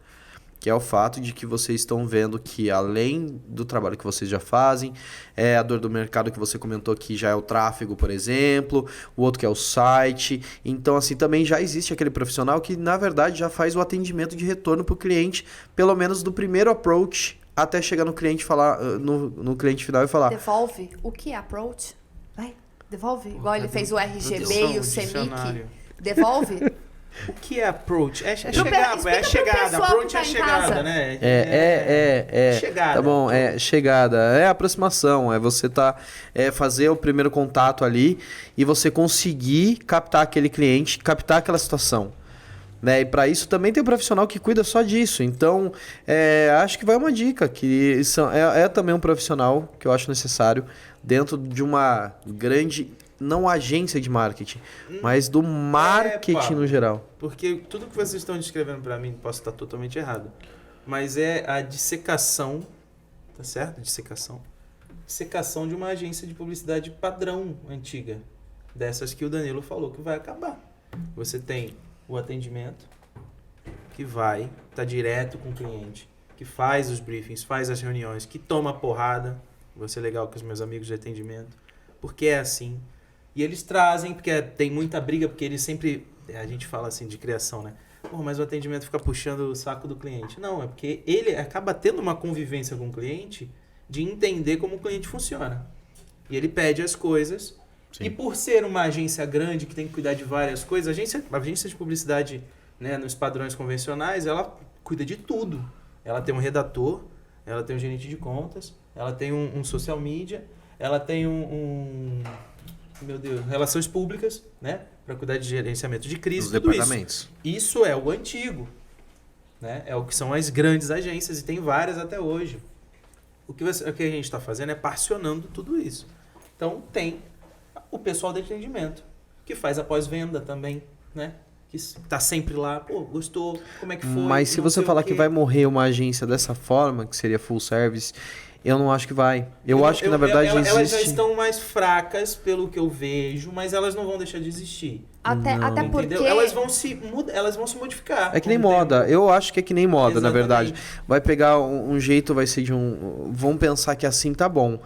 S4: Que é o fato de que vocês estão vendo que além do trabalho que vocês já fazem, é a dor do mercado que você comentou que já é o tráfego, por exemplo, o outro que é o site. Então, assim, também já existe aquele profissional que, na verdade, já faz o atendimento de retorno para o cliente, pelo menos do primeiro approach até chegar no cliente falar, no cliente final e falar.
S3: Devolve. O que é approach? Vai, devolve. Igual ele fez o RGB e o CEMIC.
S5: Dicionário.
S3: Devolve.
S5: O que é approach? É
S3: Explica
S5: chegada,
S3: pro
S5: é chegada.
S3: pessoal
S5: Approach
S3: que tá
S5: é
S3: em
S5: chegada,
S3: casa.
S5: né?
S4: Chegada. Tá bom, é chegada. É aproximação. É você fazer o primeiro contato ali e você conseguir captar aquele cliente, captar aquela situação. Né? E para isso também tem um profissional que cuida só disso. Então, acho que vai uma dica, que é também um profissional que eu acho necessário dentro de uma grande, não agência de marketing, mas do marketing
S5: Pablo.
S4: no geral.
S5: Porque tudo que vocês estão descrevendo para mim, posso estar totalmente errado, mas é a dissecação, tá certo? Dissecação de uma agência de publicidade padrão antiga, dessas que o Danilo falou que vai acabar. Você tem o atendimento, que vai estar direto com o cliente, que faz os briefings, faz as reuniões, que toma porrada. Vou ser legal com os meus amigos de atendimento, porque é assim. E eles trazem, porque tem muita briga, porque eles sempre... A gente fala assim de criação, né? Pô, mas o atendimento fica puxando o saco do cliente. Não, é porque ele acaba tendo uma convivência com o cliente de entender como o cliente funciona. E ele pede as coisas.
S4: Sim.
S5: E por ser uma agência grande que tem que cuidar de várias coisas, a agência de publicidade, né, nos padrões convencionais, ela cuida de tudo. Ela tem um redator, ela tem um gerente de contas, ela tem um social media, ela tem meu Deus, relações públicas, né? Para cuidar de gerenciamento de crise,
S4: Os
S5: tudo
S4: departamentos.
S5: isso é o antigo, né? É o que são as grandes agências e tem várias até hoje. O que a gente está fazendo é parcionando tudo isso. Então tem o pessoal de atendimento, que faz a pós-venda também, né? Que está sempre lá, pô, gostou, como é que foi?
S4: Mas se
S5: não
S4: você
S5: sei o
S4: falar
S5: quê.
S4: que vai morrer uma agência dessa forma, que seria full service, eu não acho que vai. Eu acho que, na verdade,
S5: elas
S4: existe...
S5: já estão mais fracas, pelo que eu vejo, mas elas não vão deixar de existir.
S3: Até porque...
S5: Entendeu? Elas vão se modificar.
S4: É que nem
S5: com o
S4: moda.
S5: tempo.
S4: Eu acho que é que nem moda, na
S5: Exatamente.
S4: verdade. Vai pegar um jeito, vai ser de vão pensar que assim tá bom.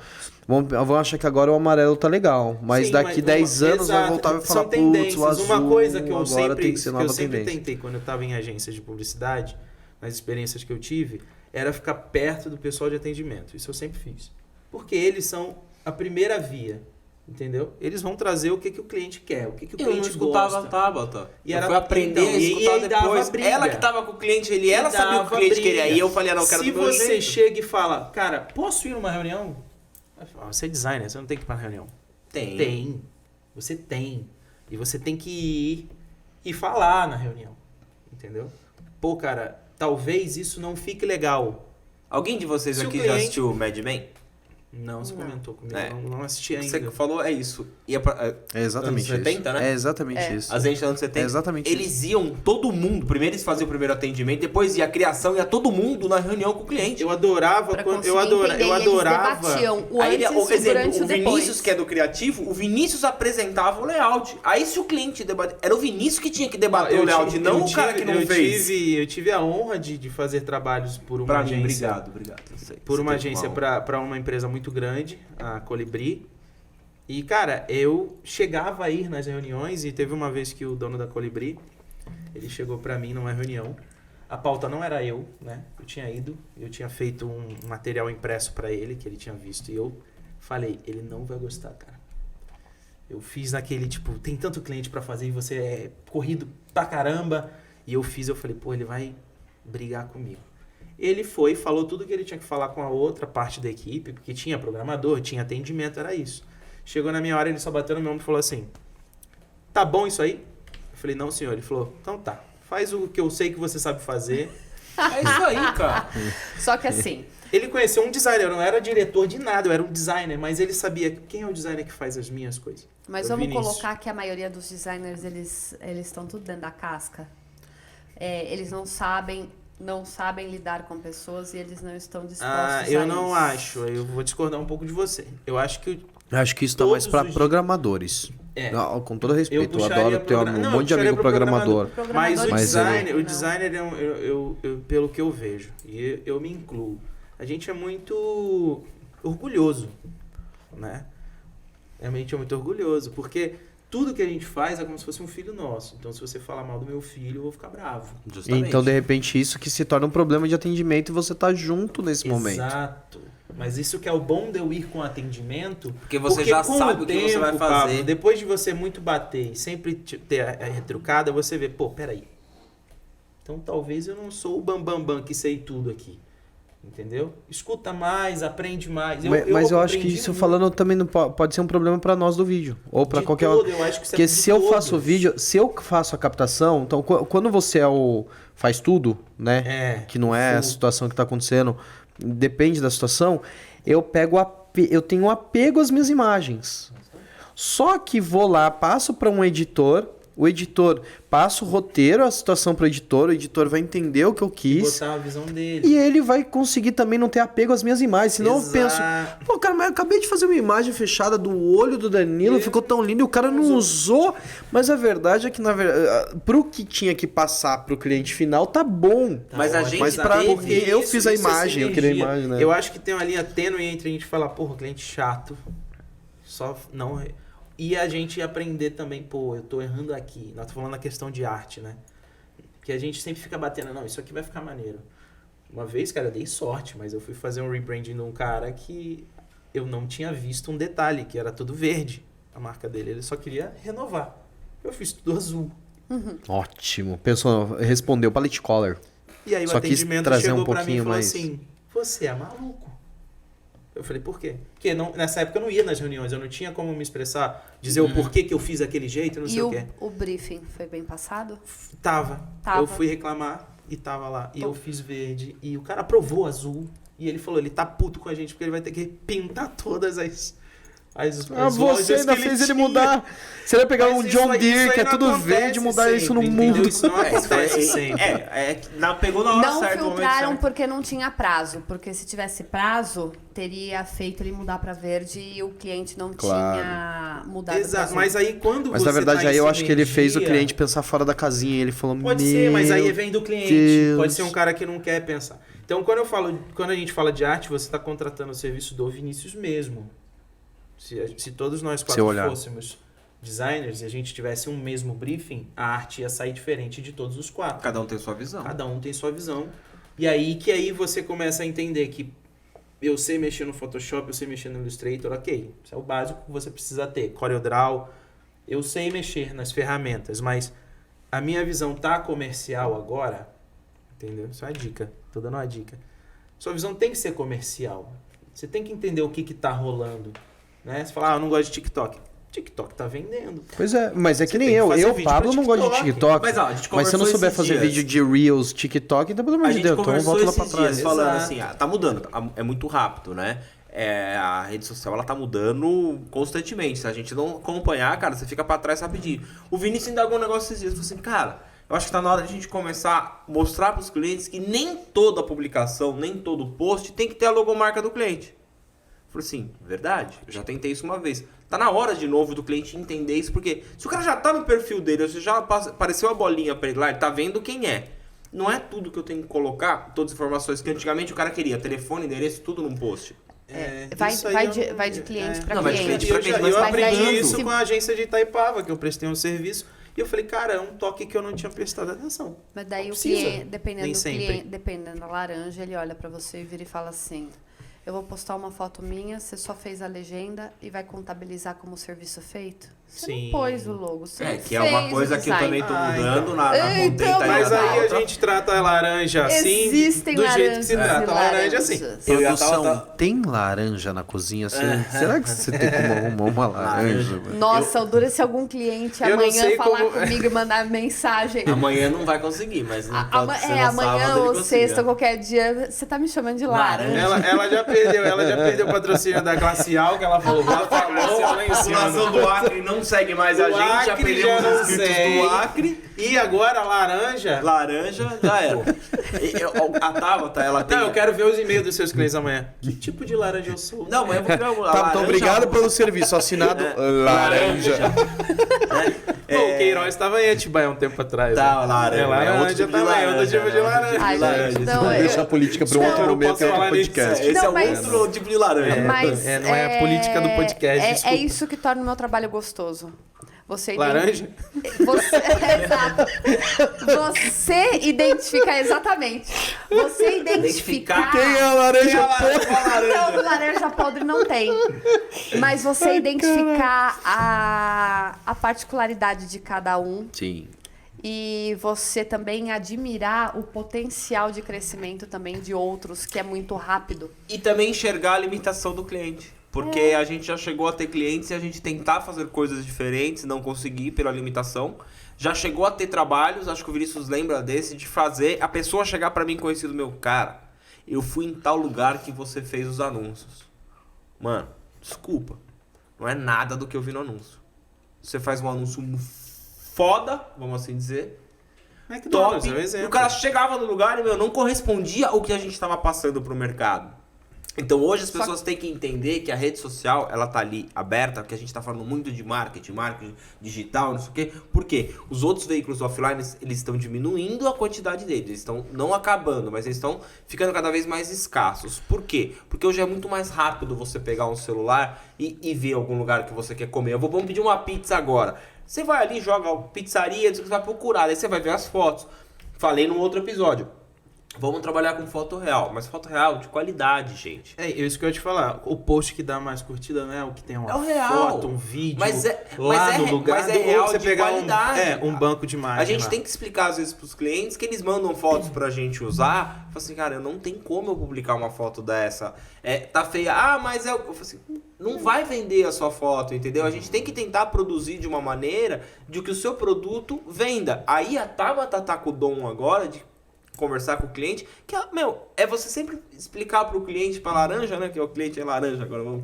S4: Vão achar que agora o amarelo tá legal. Mas
S5: Sim,
S4: daqui 10 anos vai
S5: exato.
S4: voltar e vai falar,
S5: São
S4: putz,
S5: tendências.
S4: o azul
S5: Uma coisa que eu
S4: agora tem que ser nova
S5: sempre
S4: tendência.
S5: tentei quando eu estava em agências de publicidade, nas experiências que eu tive, era ficar perto do pessoal de atendimento. Isso eu sempre fiz. Porque eles são a primeira via, entendeu? Eles vão trazer o que o cliente quer, o que o
S2: Eu não
S5: cliente
S2: escutava a
S5: gosta.
S2: Tabata.
S5: E
S2: Eu
S5: era-
S2: fui aprender
S5: então,
S2: a escutar
S5: e dava
S2: depois.
S5: briga.
S2: Ela que tava com o cliente, ela sabia o que o
S5: Dava
S2: cliente
S5: briga.
S2: queria. E eu falei, não, eu quero
S5: Se
S2: do meu
S5: você
S2: jeito.
S5: chega e fala, cara, posso ir numa reunião? Vai falar, você é designer, você não tem que ir pra reunião.
S2: Tem.
S5: Você tem. E você tem que ir e falar na reunião. Entendeu? Pô, cara, talvez isso não fique legal.
S2: Alguém de vocês
S5: Se o
S2: aqui já
S5: cliente-
S2: assistiu Mad Men?
S5: Não, você comentou comigo.
S2: É.
S5: Não assisti ainda.
S2: Você falou, é isso.
S4: É exatamente
S2: Anos 70,
S4: isso.
S2: né?
S4: É exatamente isso.
S2: As anos 70.
S4: É exatamente
S2: Eles iam, todo mundo. Primeiro eles faziam o primeiro atendimento, depois ia a criação, ia todo mundo na reunião com o cliente.
S5: Eu adorava
S3: Pra
S5: quando eu
S3: conseguir entender,
S5: eu
S3: e eles
S5: adorava.
S3: debatiam o
S2: Aí,
S3: antes,
S2: o
S3: o
S2: exemplo,
S3: durante e
S2: o
S3: o
S2: Vinícius,
S3: depois.
S2: que é do criativo, o Vinícius apresentava o layout. Aí se o cliente debater, era o Vinícius que tinha que debater o layout, não o cara que não fez.
S5: Eu tive a honra de fazer trabalhos por uma
S2: Pra mim,
S5: agência.
S2: obrigado. Eu sei.
S5: Por
S2: Você
S5: uma
S2: teve
S5: agência
S2: honra.
S5: para uma empresa muito grande, a Colibri. E, cara, eu chegava a ir nas reuniões e teve uma vez que o dono da Colibri, ele chegou pra mim numa reunião. A pauta não era eu, né? Eu tinha ido, eu tinha feito um material impresso pra ele, que ele tinha visto. E eu falei, ele não vai gostar, cara. Eu fiz naquele, tipo, tem tanto cliente pra fazer e você é corrido pra caramba. E eu falei, pô, ele vai brigar comigo. Ele foi, falou tudo que ele tinha que falar com a outra parte da equipe, porque tinha programador, tinha atendimento, era isso. Chegou na minha hora, ele só bateu no meu ombro e falou assim, tá bom isso aí? Eu falei, não, senhor. Ele falou, então tá, faz o que eu sei que você sabe fazer.
S2: É isso aí, cara.
S3: Só que assim,
S5: Ele conheceu um designer, eu não era diretor de nada, eu era um designer, mas ele sabia quem é o designer que faz as minhas coisas.
S3: mas
S5: O
S3: vamos
S5: Vinícius.
S3: colocar que a maioria dos designers, eles estão tudo dentro da casca. Eles não sabem lidar com pessoas e eles não estão dispostos a
S5: Eu não
S3: isso.
S5: acho, eu vou discordar um pouco de você. Eu acho que
S4: Eu acho que isso tá mais
S5: Todos
S4: pra
S5: os-
S4: programadores.
S5: É.
S4: Não, com todo respeito, eu
S5: puxaria
S4: adoro ter
S5: progra-
S4: um
S5: Não,
S4: monte de
S5: eu puxaria
S4: amigo
S5: pro
S4: programador.
S5: Mas o
S3: Programador
S5: designer,
S3: não.
S5: o designer eu, pelo que eu vejo, e eu me incluo, a gente é muito orgulhoso, né? A gente é muito orgulhoso, porque tudo que a gente faz é como se fosse um filho nosso. Então, se você falar mal do meu filho, eu vou ficar bravo.
S2: Justamente.
S4: Então, de repente, isso que se torna um problema de atendimento e você tá junto nesse momento.
S5: Exato. Mas isso que é o bom de eu ir com atendimento.
S2: Porque você já
S5: com
S2: sabe o que você vai fazer.
S5: Pablo, depois de você muito bater e sempre ter a retrucada, você vê, pô, peraí. Então talvez eu não sou o bambambam que sei tudo aqui. Entendeu? Escuta mais, aprende mais.
S4: Mas eu acho que
S5: aprendi
S4: isso
S5: muito.
S4: falando também não pode ser um problema pra nós do vídeo. Ou pra
S5: De
S4: qualquer
S5: todo, eu acho que isso é
S4: Porque
S5: de
S4: se eu
S5: todos.
S4: faço o vídeo, se eu faço a captação, então quando você faz tudo, né? Que não é a
S5: full.
S4: situação que tá acontecendo, depende da situação, eu tenho apego às minhas imagens. Só que vou lá, passo para um editor, o editor passa o roteiro, a situação para o editor vai entender o que eu quis.
S5: Botar a visão dele.
S4: E ele vai conseguir também não ter apego às minhas imagens. Senão eu penso,
S5: Exato.
S4: pô, cara, mas eu acabei de fazer uma imagem fechada do olho do Danilo, ficou tão lindo e o cara não usou. Mas a verdade é que, pro que tinha que passar pro cliente final, tá bom.
S2: Mas a
S5: ótimo.
S2: gente
S4: Mas pra-
S2: teve-
S4: porque eu fiz a
S5: isso é
S4: imagem, eu criei a
S5: sinergia.
S4: imagem, né?
S5: Eu acho que tem uma linha tênue entre a gente falar, porra, cliente chato, só não... E a gente aprender também, pô, eu tô errando aqui. Nós estamos falando na questão de arte, né? Que a gente sempre fica batendo, não, isso aqui vai ficar maneiro. Uma vez, cara, eu dei sorte, mas eu fui fazer um rebranding de um cara que eu não tinha visto um detalhe, que era tudo verde, a marca dele. Ele só queria renovar. Eu fiz tudo azul.
S4: Ótimo. Respondeu palette color.
S5: E aí
S4: Só
S5: o
S4: quis
S5: atendimento
S4: trazer
S5: chegou
S4: um
S5: pra mim e
S4: pouquinho
S5: falou
S4: mais.
S5: assim, você é maluco. Eu falei, por quê? Porque nessa época eu não ia nas reuniões, eu não tinha como me expressar, dizer o porquê que eu fiz aquele jeito, não sei
S3: E
S5: o quê.
S3: o briefing foi bem passado?
S5: Tava.
S3: Tava.
S5: Eu fui reclamar e tava lá. E eu fiz verde. E o cara aprovou azul. E ele falou, ele tá puto com a gente porque ele vai ter que pintar todas as
S4: Você
S5: lojas
S4: ainda
S5: que
S4: fez ele
S5: tinha.
S4: mudar. Você vai pegar
S5: Mas
S4: um
S5: isso
S4: John
S5: aí-
S4: Deere,
S5: isso aí
S4: que é
S5: não
S4: tudo
S5: acontece
S4: verde, mudar isso no
S5: sempre, entendeu?
S4: mundo.
S5: Isso não acontece sempre.
S2: Pegou na hora
S3: Não
S2: certa, no momento
S3: filtraram
S2: certo.
S3: porque não tinha prazo. Porque se tivesse prazo, teria feito ele mudar para verde e o cliente não
S4: Claro.
S3: tinha mudado pra
S5: Exato,
S3: azul.
S5: mas aí quando
S4: Mas
S5: você
S4: na verdade
S5: tá
S4: aí
S5: em
S4: eu acho que ele fez o
S5: sinergia-
S4: cliente pensar fora da casinha e ele falou,
S5: Pode ser, mas aí
S4: "Meu
S5: vem do cliente.
S4: Deus."
S5: Pode ser um cara que não quer pensar. Então, quando a gente fala de arte, você está contratando o serviço do Vinícius mesmo. Se todos nós
S4: Seu
S5: quatro
S4: olhar.
S5: fôssemos designers e a gente tivesse um mesmo briefing, a arte ia sair diferente de todos os quatro.
S2: Cada um tem sua visão.
S5: Cada um tem sua visão. E aí você começa a entender que eu sei mexer no Photoshop, eu sei mexer no Illustrator, ok. Isso é o básico que você precisa ter. CorelDRAW, eu sei mexer nas ferramentas, mas a minha visão tá comercial agora, entendeu? Isso é uma dica, tô dando uma dica. Sua visão tem que ser comercial. Você tem que entender o que tá rolando, né? Você fala, eu não gosto de TikTok. TikTok tá vendendo.
S4: Pois é, mas é que
S5: Você
S4: nem
S5: tem que
S4: eu.
S5: fazer
S4: Eu,
S5: vídeo
S4: Pablo,
S5: pra
S4: não gosto de
S5: TikTok.
S4: TikTok.
S2: Mas, ó, a gente
S4: Mas se eu não
S2: conversou
S4: souber
S2: esses
S4: fazer
S2: dias.
S4: vídeo de Reels, TikTok, então pelo amor
S2: A
S4: de
S2: gente
S4: Deus, então
S2: conversou
S4: volta lá
S2: esses
S4: pra trás.
S2: dias falando
S5: Exato.
S2: assim, tá mudando, é muito rápido, né? A rede social, ela tá mudando constantemente. Se a gente não acompanhar, cara, você fica pra trás rapidinho. O Vinícius indagou um negócio esses dias, falou assim, cara, eu acho que tá na hora de a gente começar a mostrar pros clientes que nem toda publicação, nem todo post tem que ter a logomarca do cliente. Eu falei assim, verdade, eu já tentei isso uma vez. Tá na hora de novo do cliente entender isso, porque se o cara já tá no perfil dele, ou se já apareceu a bolinha pra ele lá, ele tá vendo quem é. Não é tudo que eu tenho que colocar, todas as informações que antigamente o cara queria, telefone, endereço, tudo num post.
S5: Isso aí
S3: vai de cliente para
S2: Não, vai de
S3: cliente.
S2: cliente pra cliente, mas
S5: Eu
S3: Mas
S5: aprendi
S3: aí,
S5: isso
S3: se-
S5: com a agência de Itaipava, que eu prestei um serviço. E eu falei, cara, é um toque que eu não tinha prestado atenção.
S3: Mas daí
S5: Não
S3: o
S5: precisa,
S3: cliente, dependendo
S5: nem
S3: do
S5: sempre.
S3: cliente, dependendo da laranja, ele olha pra você e vira e fala assim: eu vou postar uma foto minha, você só fez a legenda e vai contabilizar como serviço feito? Você
S5: Sim.
S3: não pôs o logo, você não
S2: Que é uma
S3: fez
S2: coisa
S3: o
S2: que eu
S3: design.
S2: também tô
S5: Ah,
S2: mudando na
S3: Então,
S2: contenta
S5: Mas
S3: Tá.
S5: aí a
S2: alta.
S5: gente trata a laranja assim,
S3: Existem
S5: do jeito que
S3: laranjas
S5: se trata
S3: e
S5: a laranja assim.
S3: laranjas.
S2: Eu ia
S4: Produção,
S2: tava-
S4: tem laranja na cozinha? Será que você tem como arrumar uma laranja? velho?
S3: Nossa, o dura se algum cliente
S5: Eu não
S3: amanhã
S5: sei
S3: falar
S5: como-
S3: comigo e mandar mensagem.
S2: Amanhã não vai conseguir, mas não pode ser no
S3: Amanhã
S2: sábado ele
S3: ou
S2: consiga.
S3: sexta, qualquer dia, você tá me chamando de laranja.
S5: Ela já perdeu o patrocínio da Glacial, que ela falou,
S2: Já falou,
S5: lá em
S2: a
S5: cima.
S2: população do Acre não segue mais a
S5: O
S2: gente, já
S5: Acre
S2: perdemos
S5: já não
S2: os inscritos
S5: segue.
S2: do Acre.
S5: E agora a laranja...
S2: Laranja, já era. A Tabata, ela tem...
S5: Não, eu quero ver os e-mails dos seus clientes amanhã. Que tipo de laranja eu sou?
S2: Não, mas eu vou criar uma
S4: Tá,
S2: laranja.
S4: então obrigado pelo serviço. Assinado laranja.
S5: Pô, o Queiroz estava em Atibaia um tempo atrás.
S2: Tá,
S5: né?
S2: laranja.
S5: É laranja,
S2: outro tipo de
S5: também,
S2: laranja,
S5: outro tipo de
S2: né?
S5: laranja.
S3: Ai, gente, não,
S4: Vamos
S3: eu-
S4: deixar a política para um
S5: Não,
S4: outro
S5: eu não
S4: momento
S5: posso
S4: e outro
S5: falar nisso.
S4: podcast.
S2: Esse
S3: Não,
S2: é
S3: mas-
S2: outro tipo de laranja.
S3: Mas
S5: não é a política do podcast,
S3: É
S5: desculpa.
S3: isso que torna o meu trabalho gostoso. Você
S5: Laranja?
S3: Você, exato. Você identificar exatamente. Você identificar.
S4: Quem é a laranja?
S3: Não, laranja podre não tem. Mas você identificar a particularidade de cada um
S4: Sim.
S3: e você também admirar o potencial de crescimento também de outros, que é muito rápido.
S2: E também enxergar a limitação do cliente. Porque a gente já chegou a ter clientes e a gente tentar fazer coisas diferentes, não conseguir pela limitação. Já chegou a ter trabalhos, acho que o Vinícius lembra desse, de fazer a pessoa chegar pra mim conhecido meu, cara, eu fui em tal lugar que você fez os anúncios. Mano, desculpa, não é nada do que eu vi no anúncio. Você faz um anúncio foda, vamos assim dizer,
S5: McDonald's
S2: top,
S5: é um
S2: e
S5: exemplo.
S2: o cara chegava no lugar e, meu, não correspondia ao que a gente estava passando pro mercado. Então hoje as pessoas têm que entender que a rede social, ela tá ali aberta, que a gente tá falando muito de marketing digital, não sei o quê. Por quê? Os outros veículos offline, eles estão diminuindo a quantidade deles. Eles estão não acabando, mas eles estão ficando cada vez mais escassos. Por quê? Porque hoje é muito mais rápido você pegar um celular e ver algum lugar que você quer comer. Vamos pedir uma pizza agora. Você vai ali, joga pizzaria, você vai procurar, aí você vai ver as fotos. Falei num outro episódio. Vamos trabalhar com foto real, mas foto real de qualidade, gente.
S5: É isso que eu ia te falar. O post que dá mais curtida não é o que tem uma
S2: É o real.
S5: foto, um vídeo
S2: Lá
S5: no lugar.
S2: mas é real
S5: ou você
S2: de
S5: pegar
S2: qualidade.
S5: um banco de imagem
S2: A gente
S5: lá.
S2: tem que explicar às vezes pros clientes que eles mandam fotos pra gente usar. Fala assim, cara, não tem como eu publicar uma foto dessa. Tá feia. Ah, mas eu falo assim, não vai vender a sua foto, entendeu? A gente tem que tentar produzir de uma maneira de que o seu produto venda. Aí a Tabata tá com o dom agora de conversar com o cliente, que, é você sempre explicar pro cliente, pra laranja, né? Que o cliente é laranja, agora vamos...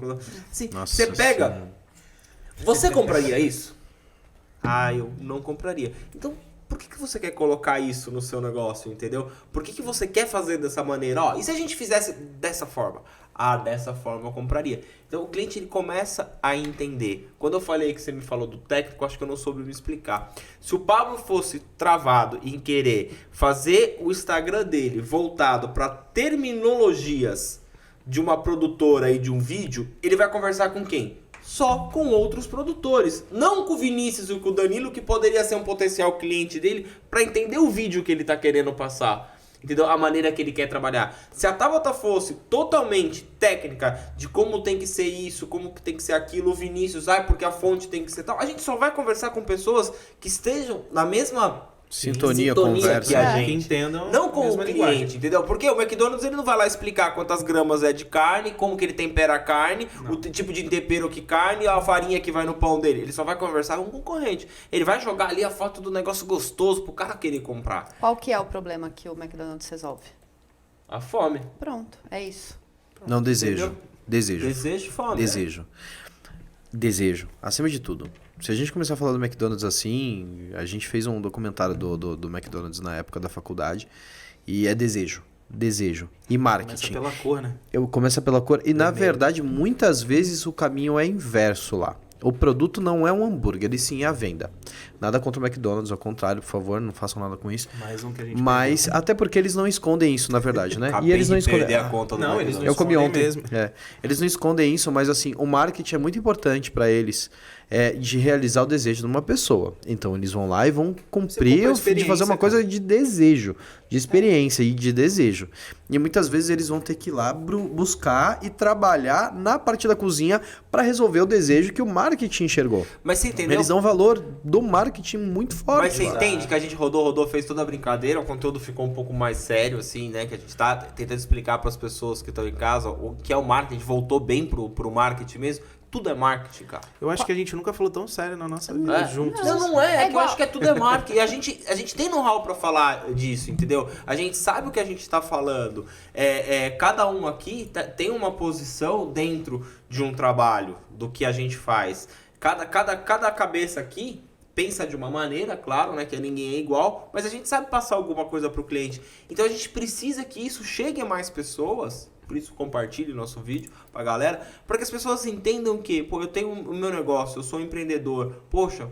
S2: Assim,
S4: Nossa
S2: você pega...
S4: Senhora.
S2: Você compraria isso? Ah, eu não compraria. Então, por que você quer colocar isso no seu negócio, entendeu? Por que você quer fazer dessa maneira? Ó, e se a gente fizesse dessa forma? Ah, dessa forma eu compraria. Então, o cliente ele começa a entender. Quando eu falei que você me falou do técnico, acho que eu não soube me explicar. Se o Pablo fosse travado em querer fazer o Instagram dele voltado para terminologias de uma produtora e de um vídeo, ele vai conversar com quem? Só com outros produtores. Não com o Vinícius e com o Danilo, que poderia ser um potencial cliente dele, para entender o vídeo que ele tá querendo passar. Entendeu? A maneira que ele quer trabalhar. Se a Tabata fosse totalmente técnica de como tem que ser isso, como tem que ser aquilo, o Vinícius, porque a fonte tem que ser tal, a gente só vai conversar com pessoas que estejam na mesma
S4: Sintonia,
S2: que
S4: conversa.
S2: a
S5: Que
S2: gente.
S5: entendam
S2: Não com o
S5: mesma
S2: cliente,
S5: linguagem.
S2: entendeu? Porque o McDonald's ele não vai lá explicar quantas gramas é de carne, como que ele tempera a carne, o tipo de tempero que carne, a farinha que vai no pão dele. Ele só vai conversar com o concorrente. Ele vai jogar ali a foto do negócio gostoso pro cara querer comprar.
S3: Qual que é o problema que o McDonald's resolve?
S2: A fome.
S3: Pronto, é isso.
S4: Não, desejo.
S2: Entendeu?
S4: Desejo.
S2: Desejo e fome.
S4: Desejo. Desejo. Acima de tudo. Se a gente começar a falar do McDonald's assim, a gente fez um documentário do McDonald's na época da faculdade. E é desejo. Desejo. E
S5: Começa
S4: marketing.
S5: pela cor, né?
S4: Começa pela cor. E na verdade, muitas vezes o caminho é inverso lá. O produto não é um hambúrguer, e sim é a venda. Nada contra o McDonald's, ao contrário, por favor, não façam nada com isso.
S5: Mais um que a gente
S4: Mas, até porque eles não escondem isso, na verdade, né?
S2: Acabei
S4: e eles não
S2: de perder
S4: escondem.
S2: a conta do
S5: Não, eles
S2: McDonald's.
S5: não
S4: Eu comi
S5: escondem
S4: ontem.
S5: mesmo.
S4: Eles não escondem isso, mas assim, o marketing é muito importante para eles. de realizar o desejo de uma pessoa. Então eles vão lá e vão cumprir
S5: compra
S4: o fim de fazer uma
S5: experiência,
S4: coisa de desejo, de experiência e de desejo. E muitas vezes eles vão ter que ir lá buscar e trabalhar na parte da cozinha para resolver o desejo que o marketing enxergou.
S2: Mas você entendeu?
S4: Eles dão valor do marketing muito forte.
S2: Mas você
S4: lá.
S2: entende que a gente rodou, fez toda a brincadeira, o conteúdo ficou um pouco mais sério, assim, né? Que a gente tá tentando explicar para as pessoas que estão em casa o que é o marketing, a gente voltou bem pro marketing mesmo. Tudo é marketing, cara.
S5: Eu acho que a gente nunca falou tão sério na nossa vida juntos.
S2: Não é,
S3: É
S2: que eu
S3: igual.
S2: acho que tudo é marketing. E a gente tem know-how pra falar disso, entendeu? A gente sabe o que a gente tá falando. Cada um aqui tem uma posição dentro de um trabalho, do que a gente faz. Cada cabeça aqui pensa de uma maneira, claro, né? Que ninguém é igual, mas a gente sabe passar alguma coisa pro cliente. Então a gente precisa que isso chegue a mais pessoas. Por isso, compartilhe nosso vídeo pra galera, para que as pessoas entendam que, pô, eu tenho o meu negócio, eu sou um empreendedor, poxa,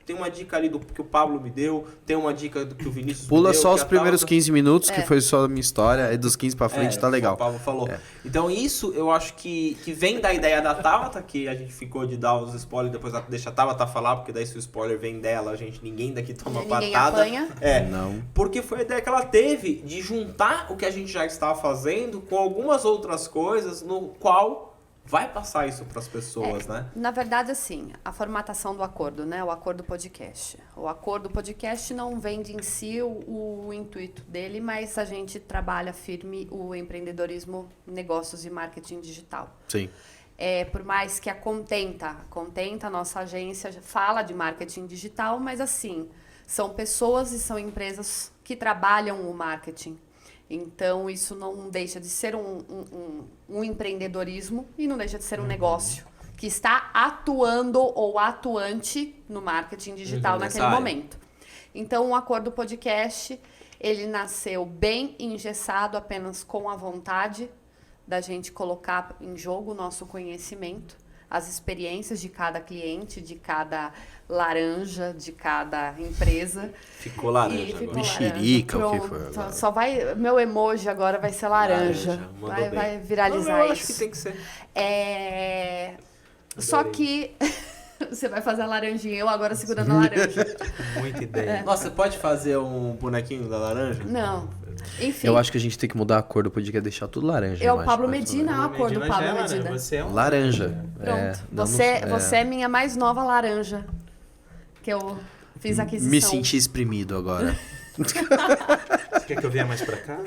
S2: tem uma dica ali que o Pablo me deu, tem uma dica do que o Vinícius
S4: Pula
S2: me deu.
S4: só
S2: que
S4: os
S2: a
S4: primeiros
S2: Tabata-
S4: 15 minutos, que foi só a minha história, e dos 15 pra frente tá legal.
S2: O Pablo falou. Então isso eu acho que vem da ideia da Tabata, que a gente ficou de dar os spoilers, depois deixa a Tabata falar, porque daí se o spoiler vem dela, ninguém daqui toma
S3: Ninguém
S2: patada.
S3: apanha.
S4: Não.
S2: Porque foi a ideia que ela teve de juntar o que a gente já estava fazendo com algumas outras coisas, no qual vai passar isso para as pessoas, né?
S3: Na verdade, assim, a formatação do acordo, né? O acordo podcast. O acordo podcast não vende em si o intuito dele, mas a gente trabalha firme o empreendedorismo, negócios e marketing digital.
S4: Sim.
S3: Por mais que a Contenta, a nossa agência, fala de marketing digital, mas assim, são pessoas e são empresas que trabalham o marketing. Então, isso não deixa de ser um empreendedorismo e não deixa de ser um negócio que está atuando ou atuante no marketing digital
S2: Nessa
S3: naquele
S2: área.
S3: momento. Então, o Acordo Podcast, ele nasceu bem engessado, apenas com a vontade da gente colocar em jogo o nosso conhecimento, as experiências de cada cliente, de cada laranja, de cada empresa.
S2: Ficou laranja
S3: E ficou
S2: agora.
S4: Mexerica, o que
S3: Pronto.
S4: foi agora?
S3: Só vai. Meu emoji agora vai ser laranja.
S2: Laranja, mandou
S3: Vai,
S2: bem.
S3: vai viralizar
S2: Não, eu
S3: isso.
S2: acho que tem que ser.
S3: Só que você vai fazer a laranjinha, eu agora segurando a laranja.
S5: Muita ideia.
S2: Nossa, você pode fazer um bonequinho da laranja?
S3: Não. Enfim.
S4: Eu acho que a gente tem que mudar a cor do podcast, deixar tudo laranja.
S3: É
S4: eu
S3: o
S4: acho,
S3: Pablo
S4: mas
S3: Medina,
S4: tudo
S3: a cor do
S5: Medina
S3: Pablo
S5: já era,
S3: Medina.
S5: né? Você é
S4: bem.
S5: um...
S4: Laranja.
S3: Pronto.
S4: Damos-
S3: Você é minha mais nova laranja. Que eu fiz aquisição.
S4: Me senti exprimido agora.
S5: Você quer que eu venha mais pra cá?